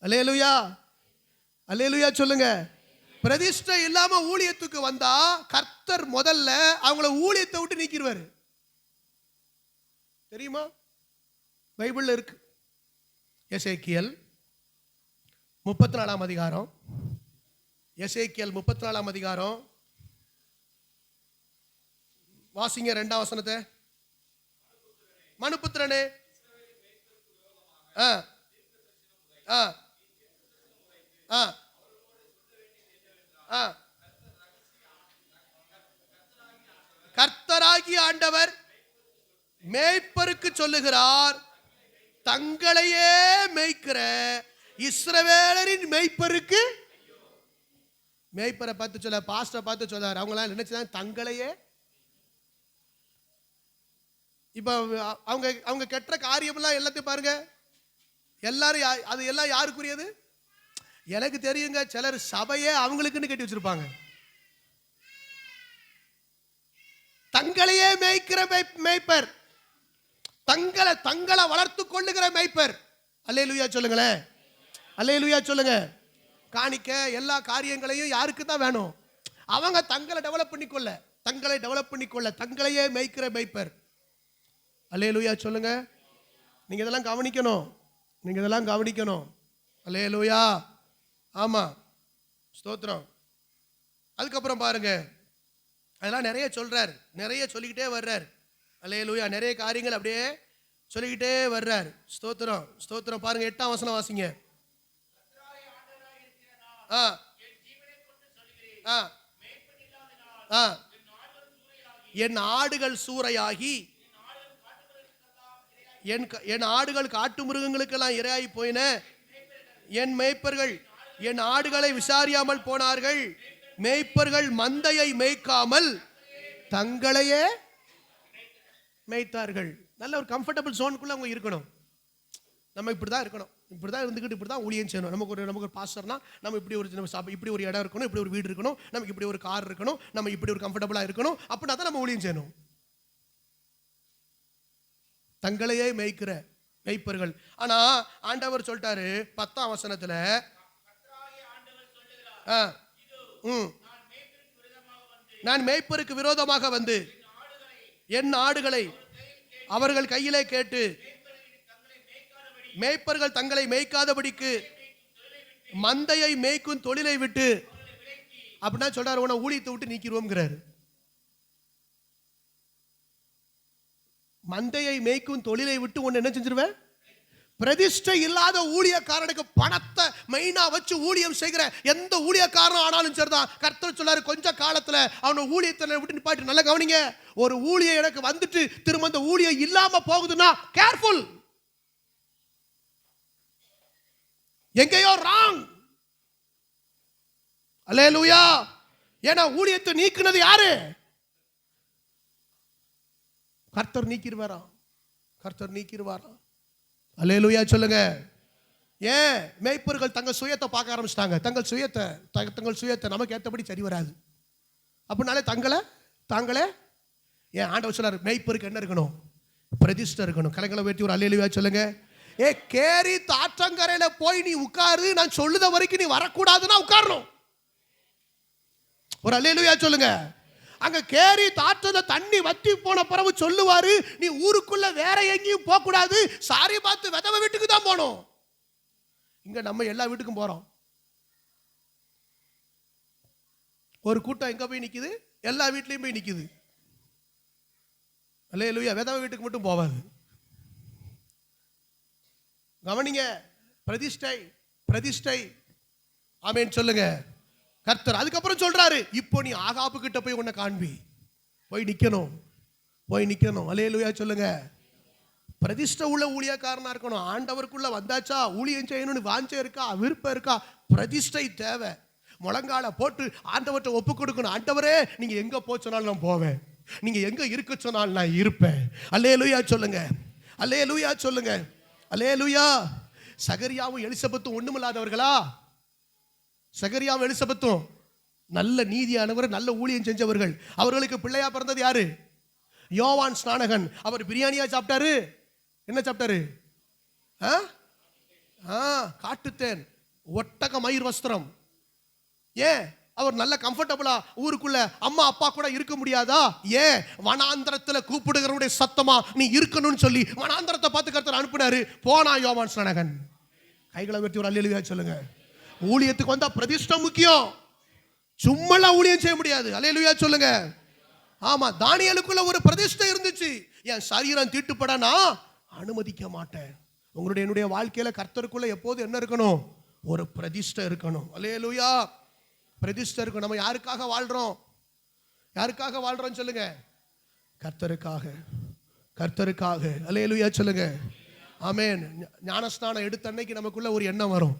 Speaker 1: அல்லேலூயா. அல்லேலூயா சொல்லுங்க. பிரதிஷ்டை இல்லாம ஊழியத்துக்கு வந்தா கர்த்தர் முதல்ல அவங்கள ஊழியத்தை விட்டு நீக்கிடுவாரு. தெரியுமா? பைபிள்ல இருக்கு. எசேக்கியேல் 34ஆம் அதிகாரம். எசேக்கியேல் 34ஆம் அதிகாரம் வாசிங்க 2ஆம் வசனத்தை. மனுபுத்திரனே, கர்த்தராகிய ஆண்டவர் மேய்ப்பருக்கு சொல்லுகிறார், தங்களையே மேய்க்கிற இஸ்ரவேலரின் மேய்ப்பருக்கு. மேய்ப்பரை பார்த்து சொல்ல, பாஸ்டரை பார்த்து சொல்லார். அவங்களாம் நினைச்சுதான் தங்களையே. இப்ப அவங்க கெட்ட காரியமெல்லாம் எல்லாத்தையும் பாருங்க, எல்லாரும் அது எல்லாம் யாருக்குரியது? எனக்கு தெரியுங்க, சிலர் சபையே அவங்களுக்குன்னு கட்டி வச்சிருப்பாங்க. தங்களையே மேய்க்கிற மேய்ப்பர், தங்களை வளர்த்து கொள்ளுகிற மேய்ப்பர். அல்லேலூயா சொல்லுங்களேன். அல்லேலூயா சொல்லுங்க. காணிக்க எல்லா காரியங்களையும் யாருக்கு தான் வேணும்? அவங்க தங்களை டெவலப் பண்ணிக்கொள்ள தங்களையே மேய்க்கிற மேய்ப்பர். அல்லேலூயா சொல்லுங்க. நீங்க இதெல்லாம் கவனிக்கணும். அல்லேலூயா. ஆமா, ஸ்தோத்திரம். அதுக்கப்புறம் பாருங்க, அதெல்லாம் நிறைய சொல்றார், நிறைய சொல்லிக்கிட்டே வர்றார். அல்லேலூயா. நிறைய காரியங்கள் அப்படியே சொல்லிக்கிட்டே வர்றார். ஸ்தோத்திரம், ஸ்தோத்திரம். பாருங்க 8ஆம் வசனம் வாசிங்க. என் ஆடுகள் சூறையாகி, என் ஆடுகள் காட்டு மிருகங்களுக்கெல்லாம் இரையாகி போயின. என் மேய்ப்பர்கள் என் ஆடுகளை விசாரியாமல் போனார்கள். மேய்ப்பர்கள் மந்தையை மேய்க்காமல் தங்களையே மேய்த்தார்கள். நல்ல ஒரு கம்ஃபர்டபுள் ஜோனுக்குள்ள அவங்க இருக்கணும். நம்ம இப்படிதான் இருக்கணும், இப்படிதான் இருந்துக்கிட்டு இப்படிதான் ஊழியம் செய்யணும். நமக்கு ஒரு பாஸ்டர்னா நம்ம இப்படி ஒரு இடம் இருக்கணும், இப்படி ஒரு வீடு இருக்கணும், நமக்கு இப்படி ஒரு கார் இருக்கணும், நம்ம இப்படி ஒரு கம்ஃபர்டபுளா இருக்கணும். அப்படின்னா தான் நம்ம ஊழியம் செய்யணும். தங்களையே மேய்க்கிற மேய்ப்பர்கள். ஆனா ஆண்டவர் சொல்லிட்டாரு 10ஆம் வசனத்துல, நான் மேய்ப்பருக்கு விரோதமாக வந்து என் ஆடுகளை அவர்கள் கையிலே கேட்டு மேய்ப்பர்கள் தங்களை மேய்க்காதபடிக்கு மந்தையை மேய்க்கும் தொழிலை விட்டு, அப்படின்னா சொல்றாரு, உன ஊழியத்தை விட்டு நீக்கிடுவோம்ங்கிறாரு. மந்தையை மேய்க்கும் தொழிலை விட்டு ஒன்னு என்ன செஞ்சிருவேன்? பிரதிஷ்டை இல்லாத ஊழியக்காரனுக்கு பணத்தை மெயினா வச்சு ஊழியம் செய்கிற எந்த ஊழியக்காரனும் ஆனாலும் சரிதான். கர்த்தர் சொல்லாரு, கொஞ்ச காலத்துல அவனை ஊழியத்தை விட்டு நிப்பாட்டி. நல்லா கவனிங்க, ஒரு ஊழியம் எனக்கு வந்துட்டு திரும்ப அந்த ஊழியம் இல்லாம போகுதுன்னா கேர்ஃபுல். எங்கேயோ ராங். அல்லேலூயா. ஏன்னா ஊழியத்தை நீக்கினது யாரு? கர்த்தர் நீக்கிடுவாராம். கர்த்தர் நீக்கிடுவாராம். அல்லேலூயா சொல்லுங்க. ஏன் மேய்ப்பர்கள் தங்கள் சுயத்தை பார்க்க ஆரம்பிச்சிட்டாங்க. தங்கள் சுயத்தை நமக்கு ஏற்றபடி சரி வராது. அப்படின்னாலே தாங்களே ஏன் ஆண்டவர் சொன்னார், மேய்ப்பருக்கு என்ன இருக்கணும்? பிரதிஷ்டை இருக்கணும். கலைகளை வெட்டி ஒரு அல்லேலூயா சொல்லுங்க. கேரி ஆற்றங்கரையில போய் நீ உட்காரு, நான் சொல்லுத வரைக்கும் நீ வரக்கூடாதுன்னா உட்காரணும். ஒரு அல்லேலூயா சொல்லுங்க. அங்க கேரி ஆற்றத தண்ணி வத்தி போன பிறகு சொல்லுவாரு, நீ ஊருக்குள்ள வேற எங்கேயும் போக கூடாது, சாரி பார்த்து விதவை வீட்டுக்கு தான் போகணும். இங்க நம்ம எல்லா வீட்டுக்கும் போறோம். ஒரு கூட்டம் எங்க போய் நிக்குது? எல்லா வீட்லயும் போய் நிக்குது. அல்லேலூயா. விதவை வீட்டுக்கு மட்டும் போவாது. கவனிங்க, பிரதிஷ்டை பிரதிஷ்டை. ஆமென் சொல்லுங்க. கர்த்தர் அதுக்கப்புறம் சொல்றாரு, இப்போ நீ ஆகாபு கிட்ட போய் உன்னை காண்பி, போய் நிக்கணும், போய் நிக்கணும். அல்லேலூயா சொல்லுங்க. பிரதிஷ்டை உள்ள ஊழியக்காரனா இருக்கணும். ஆண்டவருக்குள்ள வந்தாச்சா ஊழியம் செய்யணும்னு வாஞ்சை இருக்கா, விருப்பம் இருக்கா, பிரதிஷ்டை தேவை. முழங்கால போட்டு ஆண்டவர்கிட்ட ஒப்பு கொடுக்கணும். ஆண்டவரே நீங்க எங்க போச்சனாலும் நான் போவேன், நீங்க எங்க இருக்க சொன்னாலும் நான் இருப்பேன். அல்லேலூயா சொல்லுங்க. அல்லேலூயா சொல்லுங்க. அல்லேலூயா. சகரியாவும் எலிசபெத்தும் ஒண்ணுமில்லாதவர்களா? சகரியாவும் எலிசபெத்தும் நல்ல நீதியானவர், நல்ல ஊழியம் செஞ்சவர்கள். அவர்களுக்கு பிள்ளையா பிறந்தது யாரு? யோவான் ஸ்நானகன். அவர் பிரியாணியா சாப்பிட்டாரு? என்ன சாப்பிட்டாரு? காட்டுத்தேன், ஒட்டக மயிர் வஸ்திரம். ஏன் அவர் நல்ல கம்ஃபர்டபுளா ஊருக்குள்ள அம்மா அப்பா கூட இருக்க முடியாதா? ஏன் வனாந்தரத்துல கூப்பிடுகிறவருடைய சத்தமா நீ இருக்கணும்னு சொல்லி வனாந்தரத்தை பார்த்து கர்த்தர் அனுப்பினாரு. போனா யோவான் ஸ்நானகன். கைகளை வெட்டி ஒரு அல்லேலூயா சொல்லுங்க. ஊழியத்துக்கு வந்தா பிரதிஷ்டை முக்கியம், சும்மாலாம் ஊழியம் செய்ய முடியாது. அல்லேலூயா சொல்லுங்க. ஆமா, தானியேலுக்குள்ள ஒரு பிரதிஷ்டை இருந்துச்சு. என் சரீரம் தீட்டுப்பட நான் அனுமதிக்க மாட்டேன். உங்களுடைய என்னுடைய வாழ்க்கையில கர்த்தருக்குள்ள எப்போது என்ன இருக்கணும்? ஒரு பிரதிஷ்டை இருக்கணும். அல்லேலூயா. பிரதிஷ்டை இருக்கணும். நம்ம யாருக்காக வாழ்றோம்? யாருக்காக வாழ்றோம் சொல்லுங்க? கர்த்தருக்காக, கர்த்தருக்காக. அல்லேலூயா சொல்லுங்க. ஆமென். ஞானஸ்நானம் எடுத்த அன்னைக்கு நமக்குள்ள ஒரு எண்ணம் வரும்.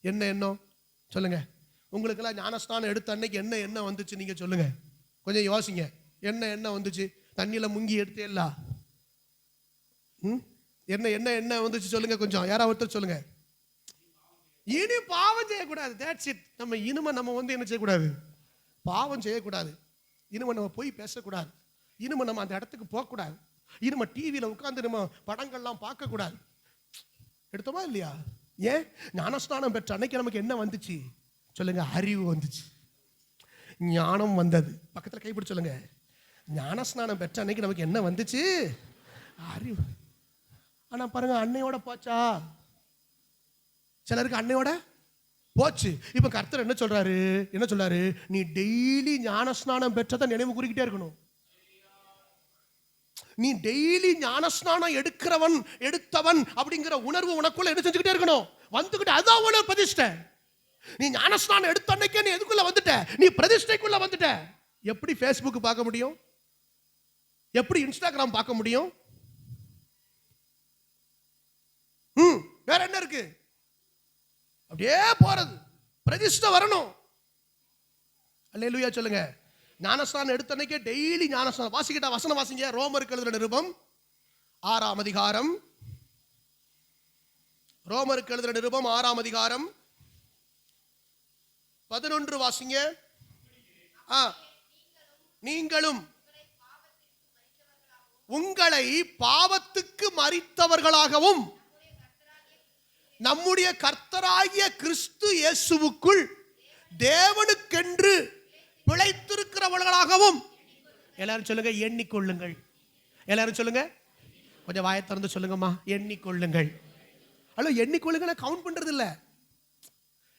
Speaker 1: என்ன எண்ணம் சொல்லுங்க? உங்களுக்கெல்லாம் ஞானஸ்நானம் எடுத்த அன்னைக்கு என்ன எண்ணம் வந்துச்சு நீங்க சொல்லுங்க, கொஞ்சம் யோசிங்க. என்ன எண்ணம் வந்துச்சு? தண்ணியில முங்கி எடுத்தே இல்ல. என்ன என்ன என்ன வந்துச்சு சொல்லுங்க, கொஞ்சம் யாராவது ஒருத்தர் சொல்லுங்க. இனி பாவம் செய்யக்கூடாது. That's it. நம்ம இனிமே நம்ம என்ன செய்யக்கூடாது? பாவம் செய்யக்கூடாது. இனிமே நம்ம போய் பேசக்கூடாது. இனிமே நம்ம அந்த இடத்துக்கு போகக்கூடாது. இனிமே டிவியில் உட்காந்து நம்ம படங்கள்லாம் பார்க்கக்கூடாது. எடுத்தோமா இல்லையா? ஏன்? ஞானஸ்நானம் பெற்ற அன்னைக்கு நமக்கு என்ன வந்துச்சு சொல்லுங்க? அறிவு வந்துச்சு, ஞானம் வந்தது. பக்கத்தில் கைப்பிடி சொல்லுங்க. ஞானஸ்நானம் பெற்ற அன்னைக்கு நமக்கு என்ன வந்துச்சு? அறிவு. ஆனா பாருங்க, அன்னையோட போச்சா? சிலருக்கு அன்னையோட போச்சு. இப்ப கர்த்தர் என்ன சொல்றாரு? என்ன சொல்றாரு? நீ டெய்லி ஞானஸ்நானம் பெற்றதை நினைவு கூறிக்கிட்டே இருக்கணும். நீ டெய்லி ஞானஸ்நானம் எடுத்தவன் அப்படிங்கிற உணர்வு உனக்குள்ள என்ன செஞ்சுக்கிட்டே இருக்கணும்? வந்துகிட்டு. அதான் உனக்கு பிரதிஷ்டை. நீ ஞானஸ்நானம் எடுத்த அன்னைக்கே நீ எதுக்குள்ள வந்துட்ட? நீ பிரதிஷ்டைக்குள்ள வந்துட்ட. எப்படி ஃபேஸ்புக் பார்க்க முடியும்? எப்படி இன்ஸ்டாகிராம் பார்க்க முடியும்? வேற என்ன இருக்கு? அப்படியே போறது. பிரதிஷ்டை வரணும். அல்லேலூயா சொல்லுங்க. ஞானஸ்நானம் எடுத்த அன்னைக்கே டெய்லி ஞானஸ்நானம். வாசிக்கிட்டா வசனம் வாசிங்க. ரோமருக்கு எழுதின நிருபம் 6ஆம் அதிகாரம். ரோமருக்கு எழுதின நிருபம் 6ஆம் அதிகாரம் 11 வாசிங்க. நீங்களும் உங்களை பாவத்துக்கு மரித்தவர்களாகவும் நம்முடைய கர்த்தராகிய கிறிஸ்து இயேசுவுக்குள் தேவனுக்கென்று பிழைத்திருக்கிறவர்களாகவும் எல்லாரும் சொல்லுங்க, எண்ணிக்கொள்ளுங்கள். எல்லாரும் சொல்லுங்க, கொஞ்சம் வாயை திறந்து சொல்லுங்கம்மா, எண்ணிக்கொள்ளுங்கள். அல்ல, எண்ணிக்கொள்ளுங்க. கவுண்ட் பண்றது இல்ல.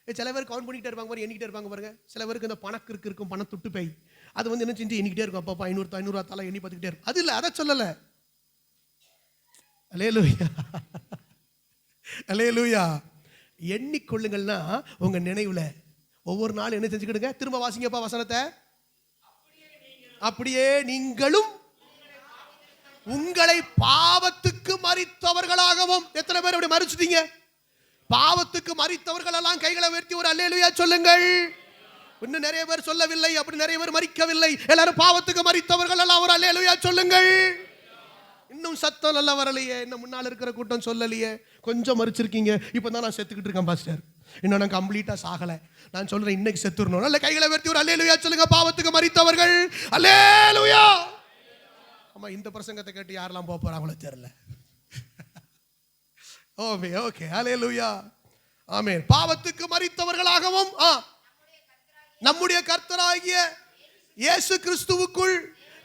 Speaker 1: சில பேர் கவுண்ட் பண்ணிக்கிட்டே இருப்பாங்க பாருங்க, எண்ணிக்கிட்டே இருப்பாங்க பாருங்க. சில பேருக்கு இந்த பணக்கு இருக்கும், பண துட்டு பை, அது என்ன செஞ்சு எண்ணிக்கிட்டே இருக்கும். அப்பப்போ 500 தலை எண்ணி பார்த்துக்கிட்டே இருக்கும். அது இல்லை, அதை சொல்லலை. அல்லேலூயா, அல்லேலூயா. எண்ணிக்கொள்ளுங்கள்னா உங்க நினைவுல ஒவ்வொரு நாள் என்ன செஞ்சுக்கிடுங்க. திரும்ப வாசிங்கப்பா வசனத்தை. அப்படியே நீங்களும் உங்களை பாவத்துக்கு மரித்தவர்களாகவும். எத்தனை பேர் அப்படி மரிச்சிட்டீங்க? பாவத்துக்கு மரித்தவர்கள் எல்லாம் கைகளை உயர்த்தி ஒரு அல்லேலூயா சொல்லுங்கள். இன்னும் நிறைய பேர் சொல்லவில்லை, அப்படி நிறைய பேர் மரிக்கவில்லை. எல்லாரும் பாவத்துக்கு மரித்தவர்கள் எல்லாம் ஒரு அல்லேலூயா சொல்லுங்கள். இன்னும் சத்தம் நல்லா வரலையே, இன்னும் முன்னால் இருக்கிற கூட்டம் சொல்லலையே. கொஞ்சம் மறிச்சிருக்கீங்க. இப்போ தான் நான் செத்துக்கிட்டு இருக்கேன் பாஸ்டர், இன்னும் நான் கம்ப்ளீட்டா சாகலை. நான் சொல்றேன், இன்னைக்கு செத்துறணும். நல்ல கைகளை உயர்த்தி ஒரு அல்லேலூயா சொல்லுங்க. பாவத்துக்கு மரித்தவர்கள் அல்லேலூயா. ஆமா, இந்த பிரசங்கத்தை கேட்டு யாரெல்லாம் போறாங்களோ தெரியல. ஓமே ஓகே ஹல்லேலூயா ஆமென். பாவத்துக்கு மரித்தவர்களாகவும் நம்முடைய கர்த்தராகிய இயேசு கிறிஸ்துவுக்குள்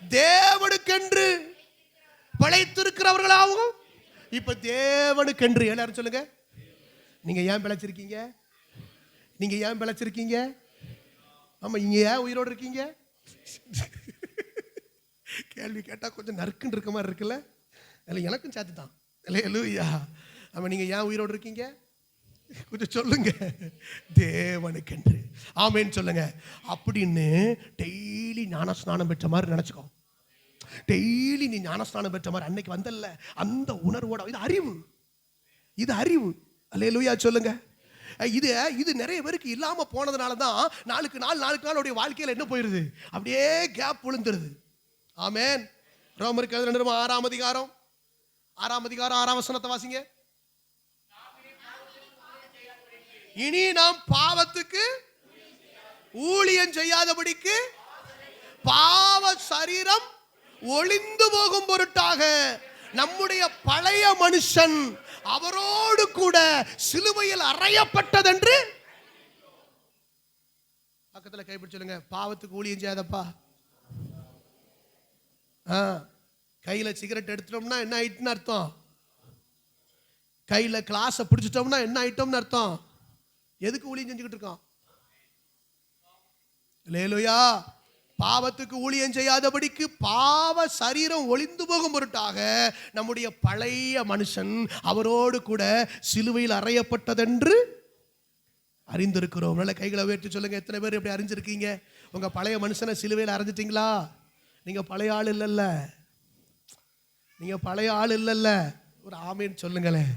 Speaker 1: தேவனுக்கென்று பிழைத்திருக்கிறவர்களாகவும். இப்ப தேவனுக்கென்று எல்லாரும் சொல்லுங்க, நீங்க ஏன் பிழைச்சிருக்கீங்க? நீங்க ஏன் பிழைச்சிருக்கீங்க? ஆமா, இங்க ஏன் உயிரோடு இருக்கீங்க? கேள்வி கேட்டா கொஞ்சம் நறுக்குன்னு இருக்க மாதிரி இருக்குல்ல? இல்லை, எனக்கும் சேர்த்து தான். ஹல்லேலூயா. ஆமா, நீங்க ஏன் உயிரோடு இருக்கீங்க? கொஞ்சம் சொல்லுங்க. தேவனுக்கென்று. ஆமென் சொல்லுங்க. அப்படின்னு டெய்லி ஞானஸ்நானம் பெற்ற மாதிரி நினைச்சுக்கோ. டெய்லி நீ ஞானஸ்நானம் பெற்ற மாதிரி அன்னைக்கு வந்தல்ல அந்த உணர்வோட. இது அறிவு, இது அறிவு. அல்லேலூயா சொல்லுங்க. இது நிறைய பேருக்கு இல்லாம போனதுனால தான் நாளுக்கு நாளுடைய வாழ்க்கையில என்ன போயிருது, அப்படியே கேப் விழுந்துருது. ஆமென். ரோமருக்கு 6ஆம் அதிகாரம் 6ஆம் வசனத்தை வாசிங்க. இனி நாம் பாவத்துக்கு ஊழியம் செய்யாதபடிக்கு பாவ சரீரம் ஒளிந்து போகும் பொருட்டாக நம்முடைய பழைய மனுஷன் அவரோடு கூட சிலுவையில் அறையப்பட்டதென்று. பக்கத்துல கைப்பிடிச்சு சொல்லுங்க, பாவத்துக்கு ஊழியம் செய்யாதப்பா. கையில சிகரெட் எடுத்துட்டோம்னா என்ன ஆயிட்டுன்னு அர்த்தம்? கையில கிளாஸை பிடிச்சிட்டோம்னா என்ன ஆயிட்டோம்னு அர்த்தம்? எதுக்கு ஊழியம் செஞ்சுக்கிட்டு இருக்கோம்? அல்லேலூயா. பாவத்துக்கு ஊழியம் செய்யாதபடிக்கு பாவ சரீரம் ஒளிந்து போகும் பொருட்டாக நம்முடைய பழைய மனுஷன் அவரோடு கூட சிலுவையில் அறையப்பட்டதென்று அறிந்திருக்கிறோம். நல்ல கைகளை உயர்த்தி சொல்லுங்க, எத்தனை பேர் இப்படி அறிஞ்சிருக்கீங்க? உங்க பழைய மனுஷனை சிலுவையில் அறைஞ்சிட்டீங்களா? நீங்க பழைய ஆள் இல்லைல்ல, நீங்க பழைய ஆள் இல்லைல்ல. ஒரு ஆமேன்னு சொல்லுங்களேன்.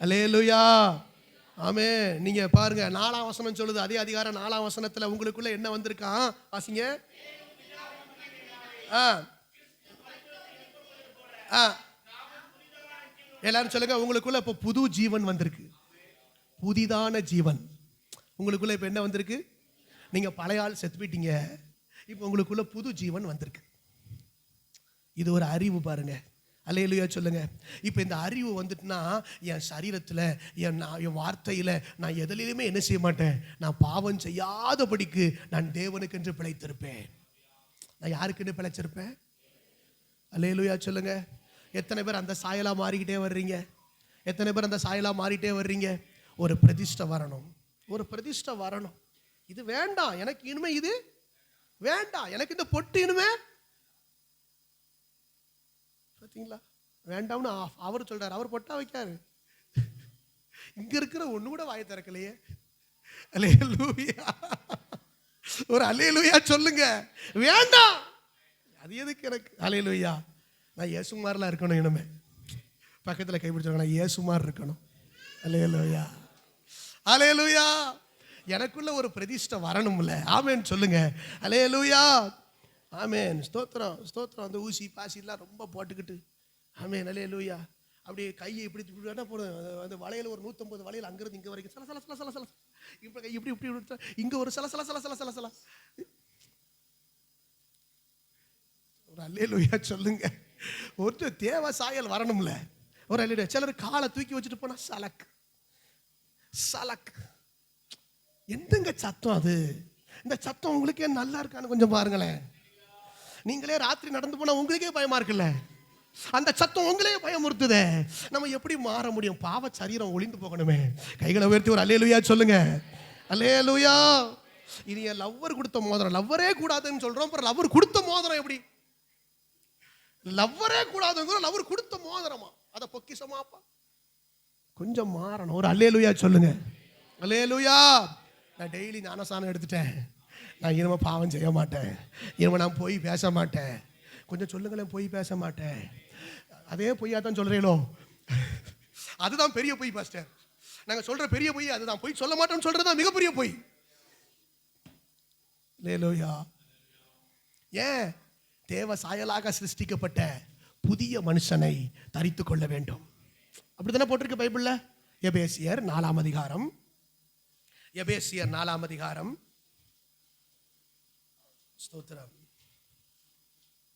Speaker 1: அல்லேலூயா. ஆமே. நீங்க பாருங்க, 4ஆம் வசனம் சொல்லுது. அதே அதிகாரம் 4ஆம் வசனத்துல உங்களுக்குள்ள என்ன வந்திருக்கான் வாசிங்க. எல்லாரும் சொல்லுங்க, உங்களுக்குள்ள இப்ப புது ஜீவன் வந்திருக்கு. புதிதான ஜீவன் உங்களுக்குள்ள இப்ப என்ன வந்திருக்கு? நீங்க பழைய ஆள் செத்து போயிட்டீங்க, இப்ப உங்களுக்குள்ள புது ஜீவன் வந்திருக்கு. இது ஒரு அறிவு பாருங்க. அல்லேலூயா சொல்லுங்க. இப்போ இந்த அறிவு வந்துட்டுனா என் சரீரத்தில் என் வார்த்தையில் நான் எதிலையுமே என்ன செய்ய மாட்டேன், நான் பாவம் செய்யாதபடிக்கு நான் தேவனுக்கென்று பிழைத்திருப்பேன். நான் யாருக்குன்னு பிழைச்சிருப்பேன்? அல்லேலூயா சொல்லுங்க. எத்தனை பேர் அந்த சாயலாக மாறிக்கிட்டே வர்றீங்க? எத்தனை பேர் அந்த சாயலாக மாறிட்டே வர்றீங்க? ஒரு பிரதிஷ்டை வரணும், ஒரு பிரதிஷ்டை வரணும். இது வேண்டாம் எனக்கு இனிமே, இது வேண்டாம் எனக்கு, இந்த பொட்டு இனிமே பார்த்தீங்களா வேண்டாம்னு அவர் சொல்றாரு. அவர் பொட்டா வைக்காரு. இங்க இருக்கிற ஒண்ணு கூட வாயை திறக்கலையே. அல்லேலூயா. ஒரு அல்லேலூயா சொல்லுங்க. வேண்டாம், அது எதுக்கு எனக்கு? அல்லேலூயா. நான் இயேசுமாரிலாம் இருக்கணும் இனிமே. பக்கத்தில் கைப்பிடிச்சாங்க, நான் இயேசுமார் இருக்கணும். அல்லேலூயா. அல்லேலூயா. எனக்குள்ள ஒரு பிரதிஷ்டை வரணும்ல. ஆமேன் சொல்லுங்க. அல்லேலூயா. ஆமேன். ஸ்தோத்திரம் ஸ்தோத்திரம். அந்த ஊசி பாசிலாம் ரொம்ப போட்டுக்கிட்டு ஆமேன். அல்லேலூயா. அப்படியே கையை இப்படி இப்படி என்ன போடும், அந்த வளையல் ஒரு 150 வளையல் அங்கிருந்து இங்கே வரைக்கும் சல சல சல சல சல, இப்போ கை இப்படி இப்படி இங்கே ஒரு சல சல சல சல சல சல. ஒரு அல்லேலூயா சொல்லுங்க. ஒரு தேவ சாயல் வரணும்ல. ஒரு அல்லேலூயா. சிலர் காலை தூக்கி வச்சுட்டு போனா சலக் சலக். என்னங்க சத்தம் அது? இந்த சத்தம் உங்களுக்கே நல்லா இருக்கான்னு கொஞ்சம் பாருங்களேன். நீங்களே ராத்திரி நடந்து போனா உங்களுக்கே பயமா இருக்குல்ல, அந்த சத்தம் உங்களே பயமுறுத்துதே. நம்ம எப்படி மாற முடியும்? பாவ சரீரம் ஒளிந்து போகணுமே. கைகளை உயர்த்தி ஒரு அல்லேலூயா சொல்லுங்க. அல்லேலூயா. இது என் லவ்வர் கொடுத்த மோதிரம். லவ்வரே கூடாதுன்னு சொல்றோம், அப்புறம் லவ்வர் கொடுத்த மோதிரம் எப்படி? லவ்வரே கூடாதுங்கிற லவ்வர் கொடுத்த மோதிரமா? அதை பொக்கிஷமாப்பா. கொஞ்சம் மாறணும். ஒரு அல்லேலூயா சொல்லுங்க. அல்லேலூயா. நான் டெய்லி ஞானஸ்நானம் எடுத்துட்டேன், நான் இனிமே பாவம் செய்ய மாட்டேன், இனிமே நான் போய் பேச மாட்டேன். கொஞ்சம் சொல்லுங்களேன், போய் பேச மாட்டேன். அதே பொய்யா தான் சொல்றீங்களோ? அதுதான் பெரிய பொய் பாஸ்டர். நாங்கள் சொல்ற பெரிய பொய் அதுதான். பொய் சொல்ல மாட்டோம்னு சொல்றதுதான் மிகப்பெரிய பொய். அல்லேலூயா. ஏன்? தேவ சாயலாக சிருஷ்டிக்கப்பட்ட புதிய மனுஷனை தரித்து கொள்ள வேண்டும். அப்படித்தானே போட்டிருக்கு பைபிள்ல. எபேசியர் 4ஆம் அதிகாரம், எபேசியர் 4ஆம் அதிகாரம். ஸ்தோத்திரம்.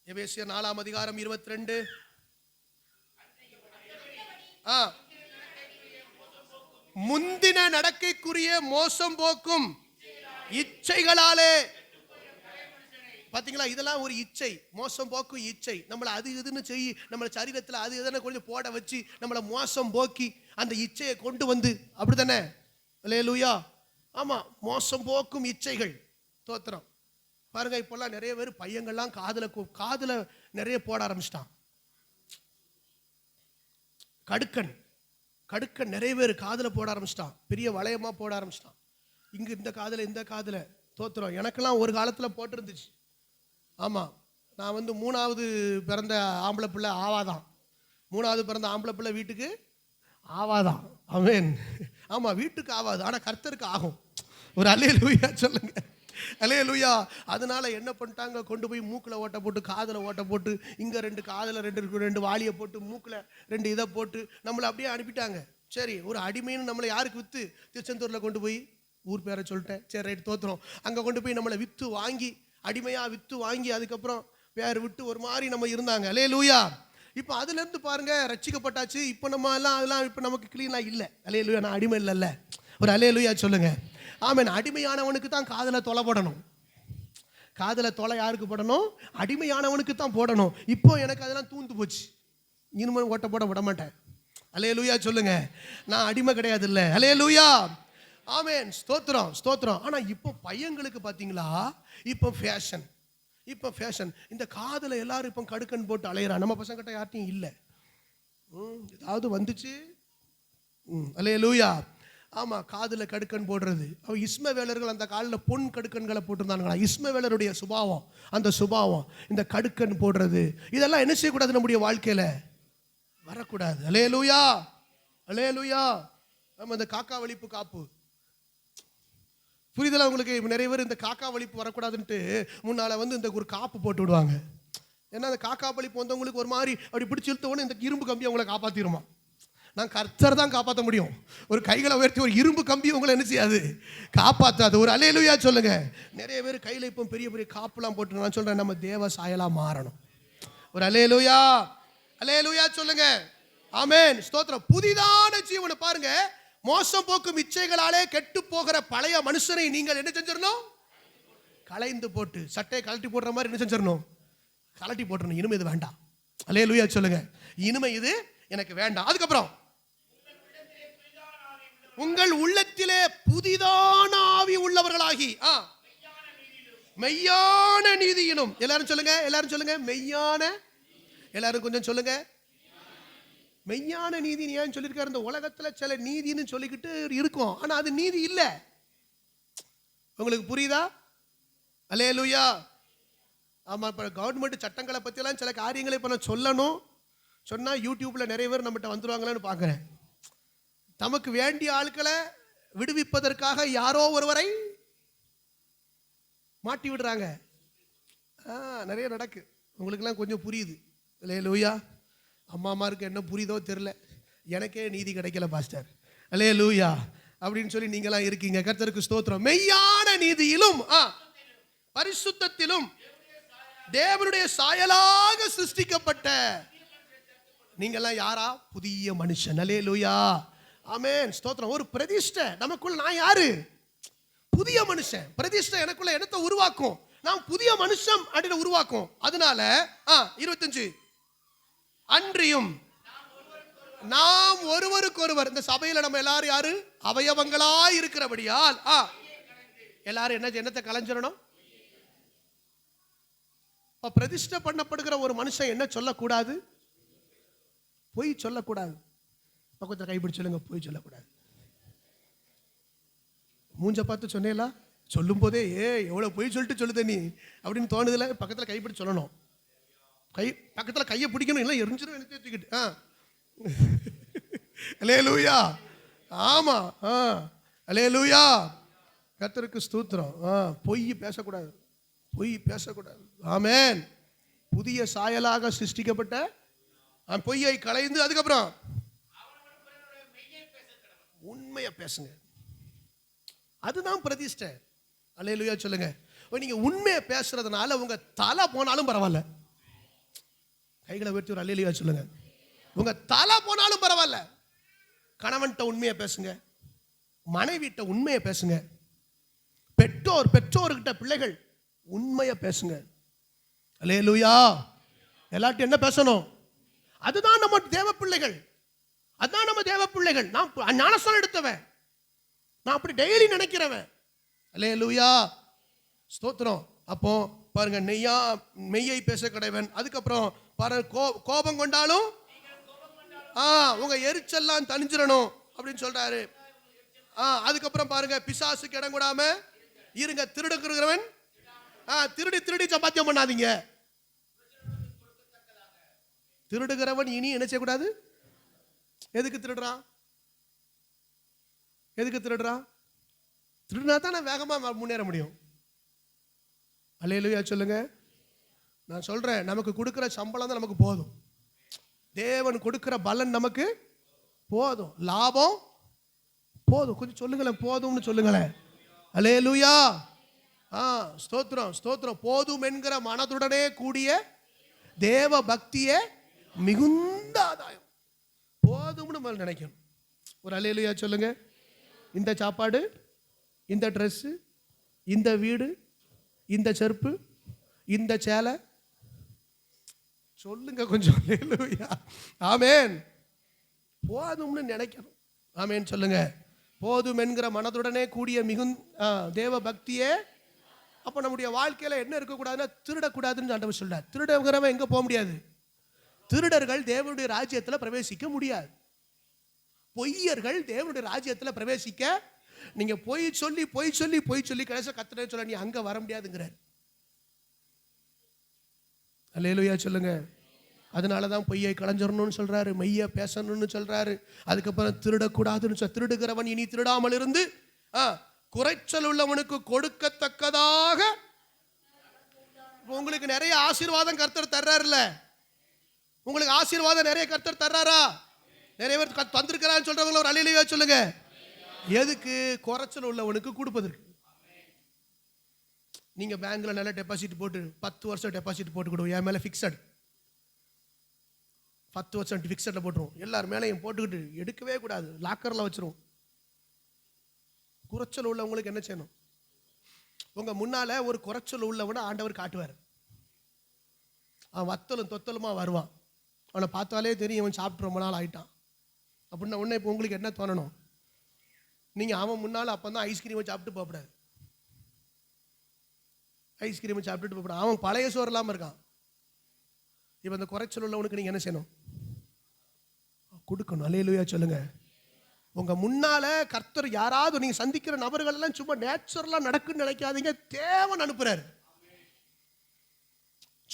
Speaker 1: எபேசியர் 4ஆம் அதிகாரம் 22. முந்தின நடக்கைக்குரிய மோசம் போக்கும் இச்சைகளாலே. பாத்தீங்களா, இதெல்லாம் ஒரு இச்சை, மோசம் போக்கும் இச்சை. நம்மளை அது இதுன்னு செய்ய, நம்மள சரீரத்தில் அது எதனா கொஞ்சம் போட வச்சு நம்மளை மோசம் போக்கி அந்த இச்சையை கொண்டு வந்து, அப்படித்தானே? அல்லேலூயா. ஆமா, மோசம் போக்கும் இச்சைகள். தோத்திரம். பாருங்க, இப்பெல்லாம் நிறைய பேர் பையங்கள்லாம் காதுல நிறைய போட ஆரம்பிச்சிட்டான். கடுக்கன் நிறைய பேர் காதுல போட ஆரம்பிச்சிட்டான். பெரிய வளையமா போட ஆரம்பிச்சிட்டான். இங்க இந்த காதுல. தோத்திரம். எனக்கெல்லாம் ஒரு காலத்துல போட்டு இருந்துச்சு. ஆமா, நான் 3வது பிறந்த ஆம்பளை பிள்ளை ஆவாதான். 3வது பிறந்த ஆம்பளை பிள்ளை வீட்டுக்கு ஆவாதான். ஆமென். ஆமா, வீட்டுக்கு ஆவாது, ஆனா கர்த்தருக்கு ஆகும். ஒரு அல்லேலூயா சொல்லுங்க. அல்லேலூயா. அதனால என்ன பண்ணிட்டாங்க, கொண்டு போய் மூக்கில் ஓட்ட போட்டு, காதில் ஓட்ட போட்டு, இங்கே 2 காதில் 2 வாளியை போட்டு, மூக்கில் 2 இதை போட்டு நம்மளை அப்படியே அனுப்பிட்டாங்க. சரி, ஒரு அடிமைன்னு நம்மளை யாருக்கு விற்று, திருச்செந்தூரில் கொண்டு போய், ஊர் பேரை சொல்லிட்டேன், சரி ரைட் தோத்துறோம், அங்கே கொண்டு போய் நம்மளை விற்று வாங்கி, அடிமையாக விற்று வாங்கி, அதுக்கப்புறம் பேர் விட்டு ஒரு மாதிரி நம்ம இருந்தாங்க. அல்லேலூயா. இப்போ அதுலேருந்து பாருங்க, ரட்சிக்கப்பட்டாச்சு. இப்போ நம்ம அதெல்லாம் இப்போ நமக்கு கிளீனாக இல்லை. அல்லேலூயா. நான் அடிமை இல்லைல்ல. ஒரு அல்லேலூயா சொல்லுங்க. ஆமென். அடிமையானவனுக்கு தான் காதில் தொலை போடணும். காதில் தொலை யாருக்கு போடணும்? அடிமையானவனுக்கு தான் போடணும். இப்போ எனக்கு அதெல்லாம் தூந்து போச்சு. இனிமேல் ஓட்ட போட விட மாட்டேன். அல்லேலூயா சொல்லுங்க. நான் அடிமை கிடையாது இல்லை. அல்லேலூயா. ஆமென். ஸ்தோத்திரம், ஸ்தோத்திரம். ஆனால் இப்போ பையங்களுக்கு பார்த்தீங்களா, இப்போ ஃபேஷன். இந்த காதில் எல்லாரும் இப்போ கடுக்கன் போட்டு அலையிறான். நம்ம பசங்கிட்ட யார்ட்டையும் இல்லை. ஏதாவது வந்துச்சு. அல்லேலூயா. ஆமாம், காதில் கடுக்கன் போடுறது. அவன் இஸ்மவேலர்கள் அந்த காலில் பொன் கடுக்கன்களை போட்டிருந்தாங்களா. இஸ்மவேலருடைய சுபாவம், அந்த சுபாவம் இந்த கடுக்கன் போடுறது, இதெல்லாம் என்ன செய்யக்கூடாது, நம்முடைய வாழ்க்கையில் வரக்கூடாது. அல்லேலூயா. அல்லேலூயா. நம்ம இந்த காக்கா வலிப்பு காப்பு, புரிதலா உங்களுக்கு? நிறைய பேர் இந்த காக்கா வலிப்பு வரக்கூடாதுன்ட்டு முன்னால் இந்த ஒரு காப்பு போட்டு விடுவாங்க. ஏன்னா அந்த காக்கா வலிப்பு வந்தவங்களுக்கு ஒரு மாதிரி அப்படி பிடிச்சி இழுத்த உடனே இந்த இரும்பு கம்பி அவங்களை காப்பாற்றிடுமா. நான் கர்த்தர் தான் காப்பாற்ற முடியும். ஒரு கைகளை உயர்த்தி ஒரு இரும்பு கம்பி உங்களை என்ன செய்யாது, காப்பாற்றாது. ஒரு அல்லேலூயா சொல்லுங்க. நிறைய பேர் கையில் இப்போ பெரிய பெரிய காப்புலாம் போட்டு, நான் சொல்கிறேன், நம்ம தேவ சாயலாக மாறணும். ஒரு அல்லேலூயா. அல்லேலூயா சொல்லுங்க. ஆமென். ஸ்தோத்திரம். புதிதான ஜீவனை பாருங்க. மோசம் போக்கும் இச்சைகளாலே கெட்டு போகிற பழைய மனுஷனை நீங்கள் என்ன செஞ்சிடணும்? களைந்து போட்டு, சட்டையை கழட்டி போடுற மாதிரி என்ன செஞ்சிடணும்? கழட்டி போட்டுறணும். இனிமே இது வேண்டாம். அல்லேலூயா சொல்லுங்க. இனிமே இது எனக்கு வேண்டாம். அதுக்கப்புறம் உங்கள் உள்ளத்திலே புதிதான ஆவி உள்ளவர்களாகி மெய்யான நீதியினும். எல்லாரும் சொல்லுங்க. மெய்யான. எல்லாரும் கொஞ்சம் சொல்லுங்க. மெய்யான நீதி ஏன் சொல்லியிருக்காரு? இந்த உலகத்துல சில நீதினு சொல்லிக்கிட்டு இருக்கும், ஆனா அது நீதி இல்லை. உங்களுக்கு புரியுதா? அல்லேலூயா. ஆமா, இப்ப கவர்மெண்ட் சட்டங்களை பத்தி எல்லாம் சில காரியங்களை இப்ப நான் சொல்லணும் சொன்னா யூடியூப்ல நிறைய பேர் நம்மகிட்ட வந்துருவாங்களான்னு பார்க்குறேன். தமக்கு வேண்டிய ஆட்களை விடுவிப்பதற்காக யாரோ ஒருவரை மாட்டி விடுறாங்க. நிறைய நடக்கு. உங்களுக்கெல்லாம் கொஞ்சம் புரியுது. அல்லேலூயா. அம்மாமாருக்கு என்ன புரியுதோ தெரியல, எனக்கே நீதி கிடைக்கல பாஸ்டர். அல்லேலூயா அப்படின்னு சொல்லி நீங்களாம் இருக்கீங்க. கர்த்தருக்கு ஸ்தோத்திரம். மெய்யான நீதியிலும் பரிசுத்தத்திலும் தேவனுடைய சாயலாக சிருஷ்டிக்கப்பட்ட நீங்கெல்லாம் யாரா? புதிய மனுஷன். அல்லேலூயா. ஆமென். ஸ்தோத்திரம். ஒரு பிரதிஷ்டை நமக்குள்ள. நான் யாரு? புதிய மனுஷன். பிரதிஷ்டை எனக்குள்ள என்னத்தை உருவாக்கும்? நான் புதிய மனுஷன் அப்படின்னு உருவாக்கும். அதனால 25 அன்றியும் நாம் ஒருவருக்கொருவர், இந்த சபையில நம்ம எல்லாரும் யாரு? அவயவங்களாய் இருக்கிறபடியால் எல்லாரும் என்னத்தை கலைஞ்சிடணும்? பிரதிஷ்டை பண்ணப்படுகிற ஒரு மனுஷன் என்ன சொல்லக்கூடாது? பொய் சொல்லக்கூடாது. பக்கத்தில் கைப்பிடி சொல்லுங்க. பொய் சொல்லக்கூடாது. மூஞ்ச பார்த்து சொன்னேலா, சொல்லும் போதே எவ்வளவு பொய் சொல்லிட்டு சொல்லுத நீ அப்படின்னு தோணுதுல, பக்கத்தில் கைப்பிடி சொல்லணும். பக்கத்தில் கையை பிடிக்கணும், இல்லை எரிஞ்சிடும் எனக்கு தூக்கிட்டு. அல்லேலூயா. ஆமா. அல்லேலூயா. கர்த்தருக்கு ஸ்தோத்திரம். பொய் பேசக்கூடாது. ஆமென். புதிய சாயலாக சிருஷ்டிக்கப்பட்ட பொய்யை களைந்து அதுக்கப்புறம் உண்மையை பேசுங்க. அதுதான் பிரதிஷ்டை. அல்லேலூயா சொல்லுங்க. நீங்க உண்மையை பேசுறதுனால உங்க தலை போனாலும் பரவாயில்ல. கைகளை உயர்த்தி ஒரு அல்லேலூயா சொல்லுங்க. உங்க தலை போனாலும் பரவாயில்ல. கணவன்கிட்ட உண்மையை பேசுங்க. மனைவிட்ட உண்மையை பேசுங்க. பெற்றோர்கிட்ட பிள்ளைகள் உண்மையை பேசுங்க. அல்லேலூயா. எல்லார்ட்டும் என்ன பேசணும்? அதுதான் நம்ம தேவ பிள்ளைகள். அதுதான் நம்ம தேவ பிள்ளைகள். நான் ஞானஸ்நானம் எடுத்தவன், நான் அப்படி டெய்லி நினைக்கிறவன். அல்லேலூயா, ஸ்தோத்திரம். அப்போ பாருங்க, மெய்யை பேச கடைவன். அதுக்கப்புறம் பாருங்க, கோபம் கொண்டாலும் உங்க எரிச்சல்லாம் தணிஞ்சிடணும் அப்படின்னு சொல்றாரு. அதுக்கப்புறம் பாருங்க, பிசாசுக்கு இடம் கூடாம இருங்க. திருடுகிறவன் திருடி சம்பாத்தியம் பண்ணாதீங்க. திருடுகிறவன் இனி என்ன செய்யக்கூடாது? எதுக்கு திருடுறான்? திருடுனா தான் நான் வேகமா முன்னேற முடியும். அல்லேலூயா சொல்லுங்க. நான் சொல்றேன், நமக்கு கொடுக்கிற சம்பளம் தான் நமக்கு போதும். தேவன் கொடுக்கிற பலன் நமக்கு போதும். லாபம் போதும். கொஞ்சம் சொல்லுங்களேன், போதும்னு சொல்லுங்களேன். அல்லேலூயா. ஸ்தோத்திரம். போதும் என்கிற மனதுடனே கூடிய தேவ பக்தியே மிகுந்த ஆதாயம். போதும்னு நம்ம நினைக்கணும். ஒரு அல்லேலூயா சொல்லுங்க. இந்த சாப்பாடு, இந்த ட்ரெஸ், இந்த வீடு, இந்த செருப்பு, இந்த சேலை, சொல்லுங்க கொஞ்சம். அல்லேலூயா. ஆமென். போதும்னு நினைக்கணும். ஆமென் சொல்லுங்க. போதும் என்கிற மனதுடனே கூடிய தேவ பக்தியே. அப்ப நம்முடைய வாழ்க்கையில என்ன இருக்கக்கூடாதுன்னா, திருடக்கூடாதுன்னு ஆண்டவர் சொல்றார். திருடங்கிறவன் எங்க போக முடியாது? திருடர்கள் தேவனுடைய ராஜ்யத்தில் பிரவேசிக்க முடியாது. பொய்யர்கள் தேவனுடைய ராஜ்யத்தில் பிரவேசிக்க, நீங்க பொய் சொல்லி கடைசியா கர்த்தரே சொல்ல, நீ அங்க வர முடியாதுங்கிறார். அல்லேலூயா சொல்லுங்க. அதனாலதான் பொய்யை களைஞ்சிடணும்னு சொல்றாரு, மெய்ய பேசணும்னு சொல்றாரு. அதுக்கப்புறம் திருடக்கூடாதுன்னு திருடுகிறவன் இனி திருடாமல் இருந்து குறைச்சல் உள்ளவனுக்கு கொடுக்கத்தக்கதாக. உங்களுக்கு நிறைய ஆசீர்வாதம் கர்த்தர் தர்றாருல்ல, உங்களுக்கு ஆசீர்வாதம் நிறைய கர்த்தர் தர்றாரா? நிறைய பேர் தந்திருக்கிறான்னு சொல்றவங்கள ஒரு அல்லேலூயா சொல்லுங்க. எதுக்கு? குறைச்சல் உள்ளவனுக்கு கொடுப்பதற்கு. நீங்க பேங்க்ல நல்ல டெபாசிட் போட்டு 10 வருஷம் டெபாசிட் போட்டு கொடுவோம். என் மேல ஃபிக்ஸட் 10 வருஷம் ஃபிக்ஸட்ல போட்டுருவோம். எல்லாரும் மேலையும் போட்டுக்கிட்டு எடுக்கவே கூடாது, லாக்கர்ல வச்சிருவோம். குறைச்சல் உள்ளவங்களுக்கு என்ன செய்யணும்? உங்க முன்னால ஒரு குறைச்சல் உள்ளவனை ஆண்டவர் காட்டுவார். அவன் வத்தலும் தொத்தலுமா வருவான். அவனை பார்த்தாலே தெரியும், அவன் சாப்பிட்டு ரொம்ப நாள் ஆயிட்டான் அப்படின்னா உடனே இப்போ உங்களுக்கு என்ன தோணணும்? நீங்க அவன் முன்னால அப்பதான் ஐஸ்கிரீமை சாப்பிட்டு போகக்கூடாது. ஐஸ்கிரீமை சாப்பிட்டுட்டு போகக்கூடாது. அவன் பழைய சோறு இல்லாமல் இருக்கான். இப்போ இந்த குறைச்சல் உள்ளவனுக்கு நீங்க என்ன செய்யணும்? கொடுக்கணும். அல்லேலூயா சொல்லுங்க. உங்க முன்னால கர்த்தர் யாராவது நீங்க சந்திக்கிற நபர்கள் எல்லாம் சும்மா நேச்சுரலா நடக்குன்னு நினைக்காதீங்க. தேவன் அனுப்புறாரு.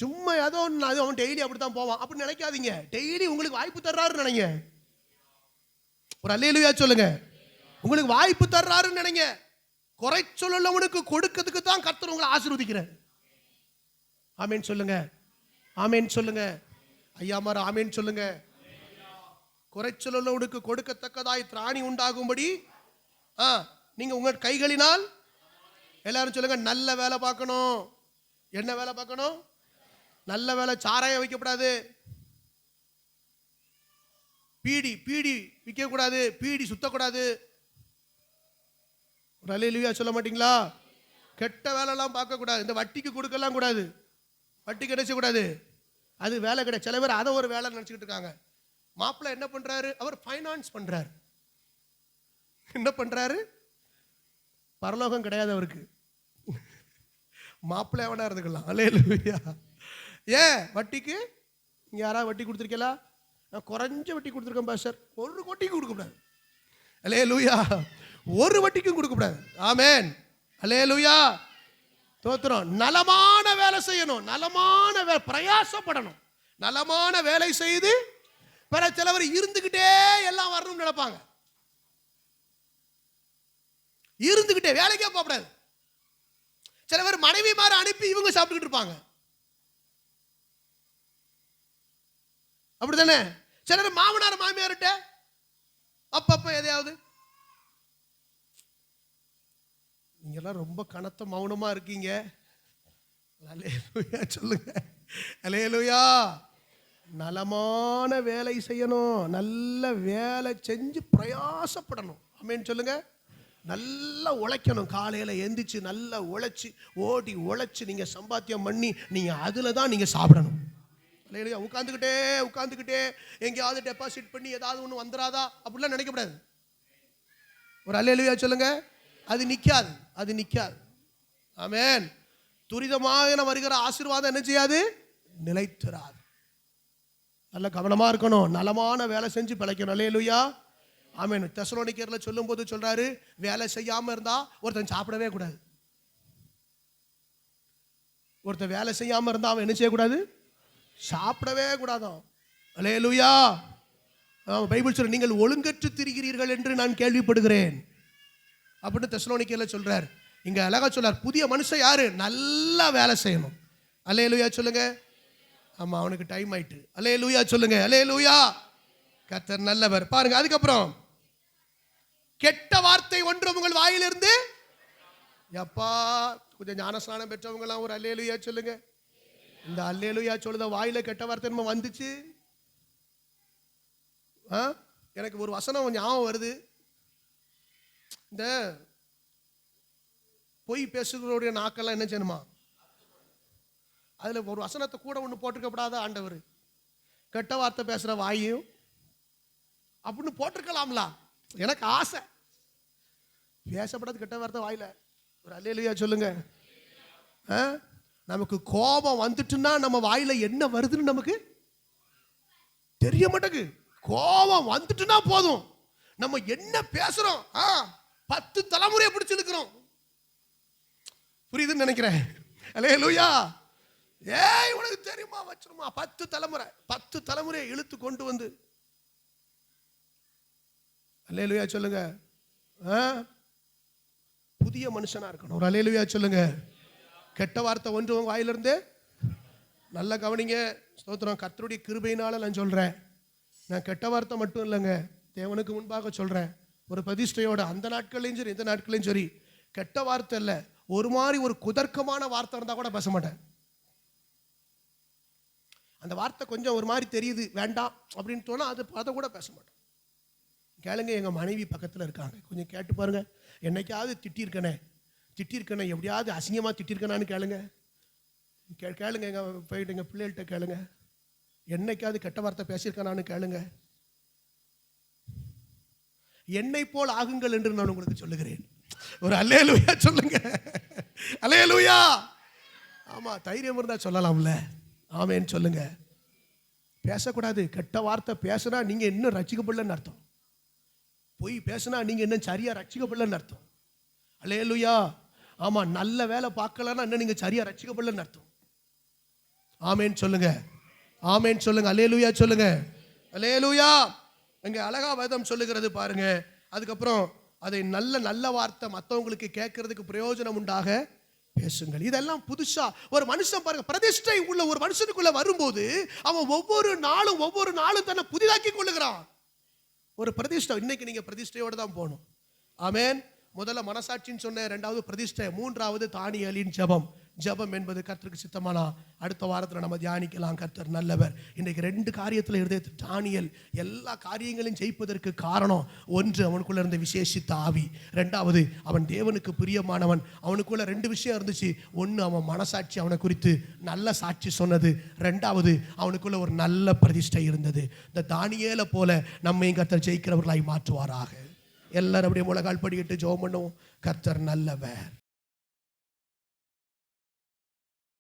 Speaker 1: சும்மா ஏதோ அவன் டெய்லி அப்படித்தான் போவான் அப்படின்னு நினைக்காதீங்க. டெய்லி உங்களுக்கு வாய்ப்பு தர்றாருன்னு நினைங்க. ஒரு அல்லேலூயா சொல்லுங்க. உங்களுக்கு வாய்ப்பு தர்றாருன்னு நினைங்க. குறைச்சல் உள்ளவனுக்கு கொடுக்கிறதுக்கு தான் கர்த்தர் உங்களை ஆசீர்வதிக்கிறார். ஆமென் சொல்லுங்க. ஆமென் சொல்லுங்க. ஐயாமார் ஆமென் சொல்லுங்க. குறைச்சல் உள்ளவனுக்கு கொடுக்கத்தக்கதாய் திராணி உண்டாகும்படி நீங்க உங்க கைகளினால் எல்லாரும் சொல்லுங்க, நல்ல வேலை பார்க்கணும். என்ன வேலை பார்க்கணும்? நல்ல வேலை. சாராயம் வைக்கக்கூடாது, பீடி விற்க கூடாது, பீடி சுத்தக்கூடாது. ஒரு அல்லேலூயா சொல்ல மாட்டீங்களா? கெட்ட வேலைலாம் பார்க்க கூடாது. இந்த வட்டிக்கு கொடுக்கலாம் கூடாது. வட்டி கிடைச்ச கூடாது. அது வேலை கிடையாது. சில பேர் அதை ஒரு வேலை நினைச்சுக்கிட்டு இருக்காங்க. மாப்பிள்ளை என்ன பண்றாரு? அவர் ஃபைனான்ஸ் பண்றாரு. என்ன பண்றாரு? பரலோகம் கிடையாது அவருக்கு. மாப்பிள்ளை எவனா இருந்துக்கலாம். அல்லேலூயா. ஏன் வட்டிக்கு? நீங்க யாராவது வட்டி கொடுத்துருக்கீங்களா? நான் குறைஞ்ச வட்டி கொடுத்துருக்கேன் பாஸ்டர். ஒரு வட்டிக்கும் கொடுக்கக்கூடாது. அல்லேலூயா. ஒரு வட்டிக்கும் கொடுக்கக்கூடாது. ஆமென். அல்லேலூயா. தோத்திரம். நலமான வேலை செய்யணும். நலமான வேலை, பிரயாசப்படணும். நலமான வேலை செய்து பிற சிலவர் இருந்துகிட்டே எல்லாம் வரணும்னு நினைப்பாங்க. இருந்துகிட்டே வேலைக்கே போகக்கூடாது. சில பேர் மனைவி மாதிரி அனுப்பி இவங்க சாப்பிட்டுக்கிட்டு இருப்பாங்க. அப்படித்தானே? சிலர் மாமனார் மாமியார்கிட்ட அப்பப்ப எதையாவது. நீங்க எல்லாம் ரொம்ப கனத்த மௌனமா இருக்கீங்க. அல்லேலூயா சொல்லுங்க. அல்லேலூயா. நலமான வேலை செய்யணும். நல்ல வேலை செஞ்சு பிரயாசப்படணும். ஆமென் சொல்லுங்க. நல்லா உழைக்கணும். காலையில் எந்திரிச்சு நல்லா உழைச்சி ஓடி உழைச்சி நீங்கள் சம்பாத்தியம் பண்ணி நீங்கள் அதில் தான் நீங்கள் சாப்பிடணும். இல்லையா? உட்காந்துக்கிட்டே எங்கேயாவது டெபாசிட் பண்ணி ஏதாவது ஒன்று வந்துடாதா அப்படிலாம் நினைக்கக்கூடாது. ஒரு அல்லேலூயா சொல்லுங்க. அது நிற்காது. ஆமென். துரிதமாக வருகிற ஆசீர்வாதம் என்ன செய்யாது? நிலைத்திராது. நல்ல கவனமாக இருக்கணும். நலமான வேலை செஞ்சு பிழைக்கணும். அல்லேலூயா. ஆமென். தெசலோனிக்கேயர்ல சொல்லும்போது சொல்றாரு, வேலை செய்யாமல் இருந்தா ஒருத்தன் சாப்பிடவே கூடாது. ஒருத்தன் வேலை செய்யாமல் இருந்தா அவன் என்ன செய்யக்கூடாது? சாப்பிடவே கூடாதான். அல்லேலூயா. பைபிள் சொல்ற, நீங்கள் ஒழுங்கற்று திரிகிறீர்கள் என்று நான் கேள்விப்படுகிறேன் அப்படின்னு தெசலோனிக்கேயர்ல சொல்றார். இங்க அழகா சொல்றார், புதிய மனுஷன் யாரு? நல்லா வேலை செய்யணும். அல்லேலூயா சொல்லுங்க. ஆமா, அவனுக்கு டைம் ஆயிட்டு. அல்லேலூயா சொல்லுங்க. அல்லேலூயா. கர்த்தர் நல்லவர். பாருங்க, அதுக்கப்புறம் கெட்ட வார்த்தை ஒன்று உங்கள் வாயிலிருந்து, எப்பா கொஞ்சம் ஞானஸ்நானம் பெற்றவங்க எல்லாம் ஒரு அல்லேலூயா சொல்லுங்க. இந்த அல்லேலூயா சொல்லுத வாயில கெட்ட வார்த்தை நம்ம வந்துச்சு. எனக்கு ஒரு வசனம் ஞாபகம் வருது. இந்த பொய் பேசுகிறவருடைய நாக்கெல்லாம் என்ன செய்யணுமா? அதுல ஒரு வசனத்தை கூட ஒன்று போட்டிருக்கப்படாத ஆண்டவர், கெட்ட வார்த்தை பேசுற வாயும் அப்படின்னு போட்டிருக்கலாம்ல. எனக்கு ஆசை, பேசப்படாது கெட்ட வார்த்தை வாயில. ஒரு அல்லேலூயா சொல்லுங்க. நமக்கு கோபம் வந்துட்டுன்னா நம்ம வாயில என்ன வருதுன்னு நமக்கு தெரிய மாட்டேங்குது. கோபம் வந்துட்டுன்னா போதும், நம்ம என்ன பேசுறோம் 10 தலைமுறையை பிடிச்சிருக்கிறோம். புரியுதுன்னு நினைக்கிறேன். அல்லேலூயா. ஏய் உனக்கு தெரியுமா வச்சிருமா 10 தலைமுறையை இழுத்து கொண்டு வந்து. அல்லேலூயா சொல்லுங்க. புதிய மனுஷனா இருக்கணும். ஒரு அல்லேலூயா சொல்லுங்க. கெட்ட வார்த்தை ஒன்று உங்க வாயிலிருந்து, நல்லா கவனிங்க. ஸ்தோத்திரம். கர்த்தருடைய கிருபையினால நான் சொல்றேன். நான் கெட்ட வார்த்தை மட்டும் இல்லைங்க, தேவனுக்கு முன்பாக சொல்றேன். ஒரு பிரதிஷ்டையோட அந்த நாட்களையும் சரி இந்த நாட்களையும் சரி, கெட்ட வார்த்தை இல்லை, ஒரு மாதிரி ஒரு குதர்க்கமான வார்த்தை இருந்தா கூட பேச மாட்டேன். அந்த வார்த்தை கொஞ்சம் ஒரு மாதிரி தெரியுது, வேண்டாம் அப்படின்னு தோணா அதை கூட பேச மாட்டேன். கேளுங்க, எங்க மனைவி பக்கத்தில் இருக்காங்க, கொஞ்சம் கேட்டு பாருங்க. என்னைக்காவது திட்டிருக்கனே, எப்படியாவது அசிங்கமா திட்டிருக்கனான்னு கேளுங்க. எங்க போயிட்டு எங்க பிள்ளைகள்கிட்ட கேளுங்க, என்னைக்காவது கெட்ட வார்த்தை பேசியிருக்கானு கேளுங்க. என்னை போல் ஆகுங்கள் என்று நான் உங்களுக்கு சொல்லுகிறேன். ஒரு அல்லேலூயா சொல்லுங்க. அல்லேலூயா. ஆமா, தைரியம் இருந்தா சொல்லலாம்ல. ஆமென் சொல்லுங்க. பேசக்கூடாது. கெட்ட வார்த்தை பேசுனா நீங்க இன்னும் ரட்சிக்கப்படலன்னு அர்த்தம். பொய் பேசுனா நீங்க இன்னும் சரியா ரட்சிக்கப்படலன்னு அர்த்தம். அல்லேலூயா. ஆமா, நல்ல வேலை பார்க்கலன்னா இன்னும் நீங்க சரியா ரட்சிக்கப்படலன்னு அர்த்தம். ஆமென் சொல்லுங்க. ஆமென் சொல்லுங்க. அல்லேலூயா சொல்லுங்க. அல்லேலூயா. இங்க அழகா வேதம் சொல்லுகிறது பாருங்க. அதுக்கப்புறம் அதை நல்ல வார்த்தை மற்றவங்களுக்கு கேட்கறதுக்கு பிரயோஜனம் உண்டாக பேசுங்கள். இதெல்லாம் புதுசா ஒரு மனுஷன் பாருங்க, பிரதிஷ்டை உள்ள ஒரு மனுஷனுக்குள்ள வரும்போது அவன் ஒவ்வொரு நாளும் தன்னை புதிதாக்கி கொள்ளுகிறான். ஒரு பிரதிஷ்டை. இன்னைக்கு நீங்க பிரதிஷ்டையோட தான் போகணும். ஆமென். முதல்ல மனசாட்சின்னு சொன்ன, 2வது பிரதிஷ்டை, 3வது தானியேலின் ஜெபம் என்பது கர்த்தருக்கு சித்தமானா அடுத்த வாரத்தில் நம்ம தியானிக்கலாம். கர்த்தர் நல்லவர். இன்றைக்கு 2 காரியத்தில் இருந்தது. தானியேல் எல்லா காரியங்களையும் ஜெயிப்பதற்கு காரணம், 1 அவனுக்குள்ள இருந்த விசேஷித்த ஆவி, 2வது அவன் தேவனுக்கு பிரியமானவன். அவனுக்குள்ள 2 விஷயம் இருந்துச்சு. 1 அவன் மனசாட்சி அவனை குறித்து நல்ல சாட்சி சொன்னது, 2வது அவனுக்குள்ள ஒரு நல்ல பிரதிஷ்டை இருந்தது. இந்த தானியேலை போல நம்மையும் கர்த்தர் ஜெயிக்கிறவர்களாய் மாற்றுவாராக. எல்லாரும் அப்படியே முழங்கால் படிக்கிட்டு ஜெபம் பண்ணுவோம். கர்த்தர் நல்லவர்.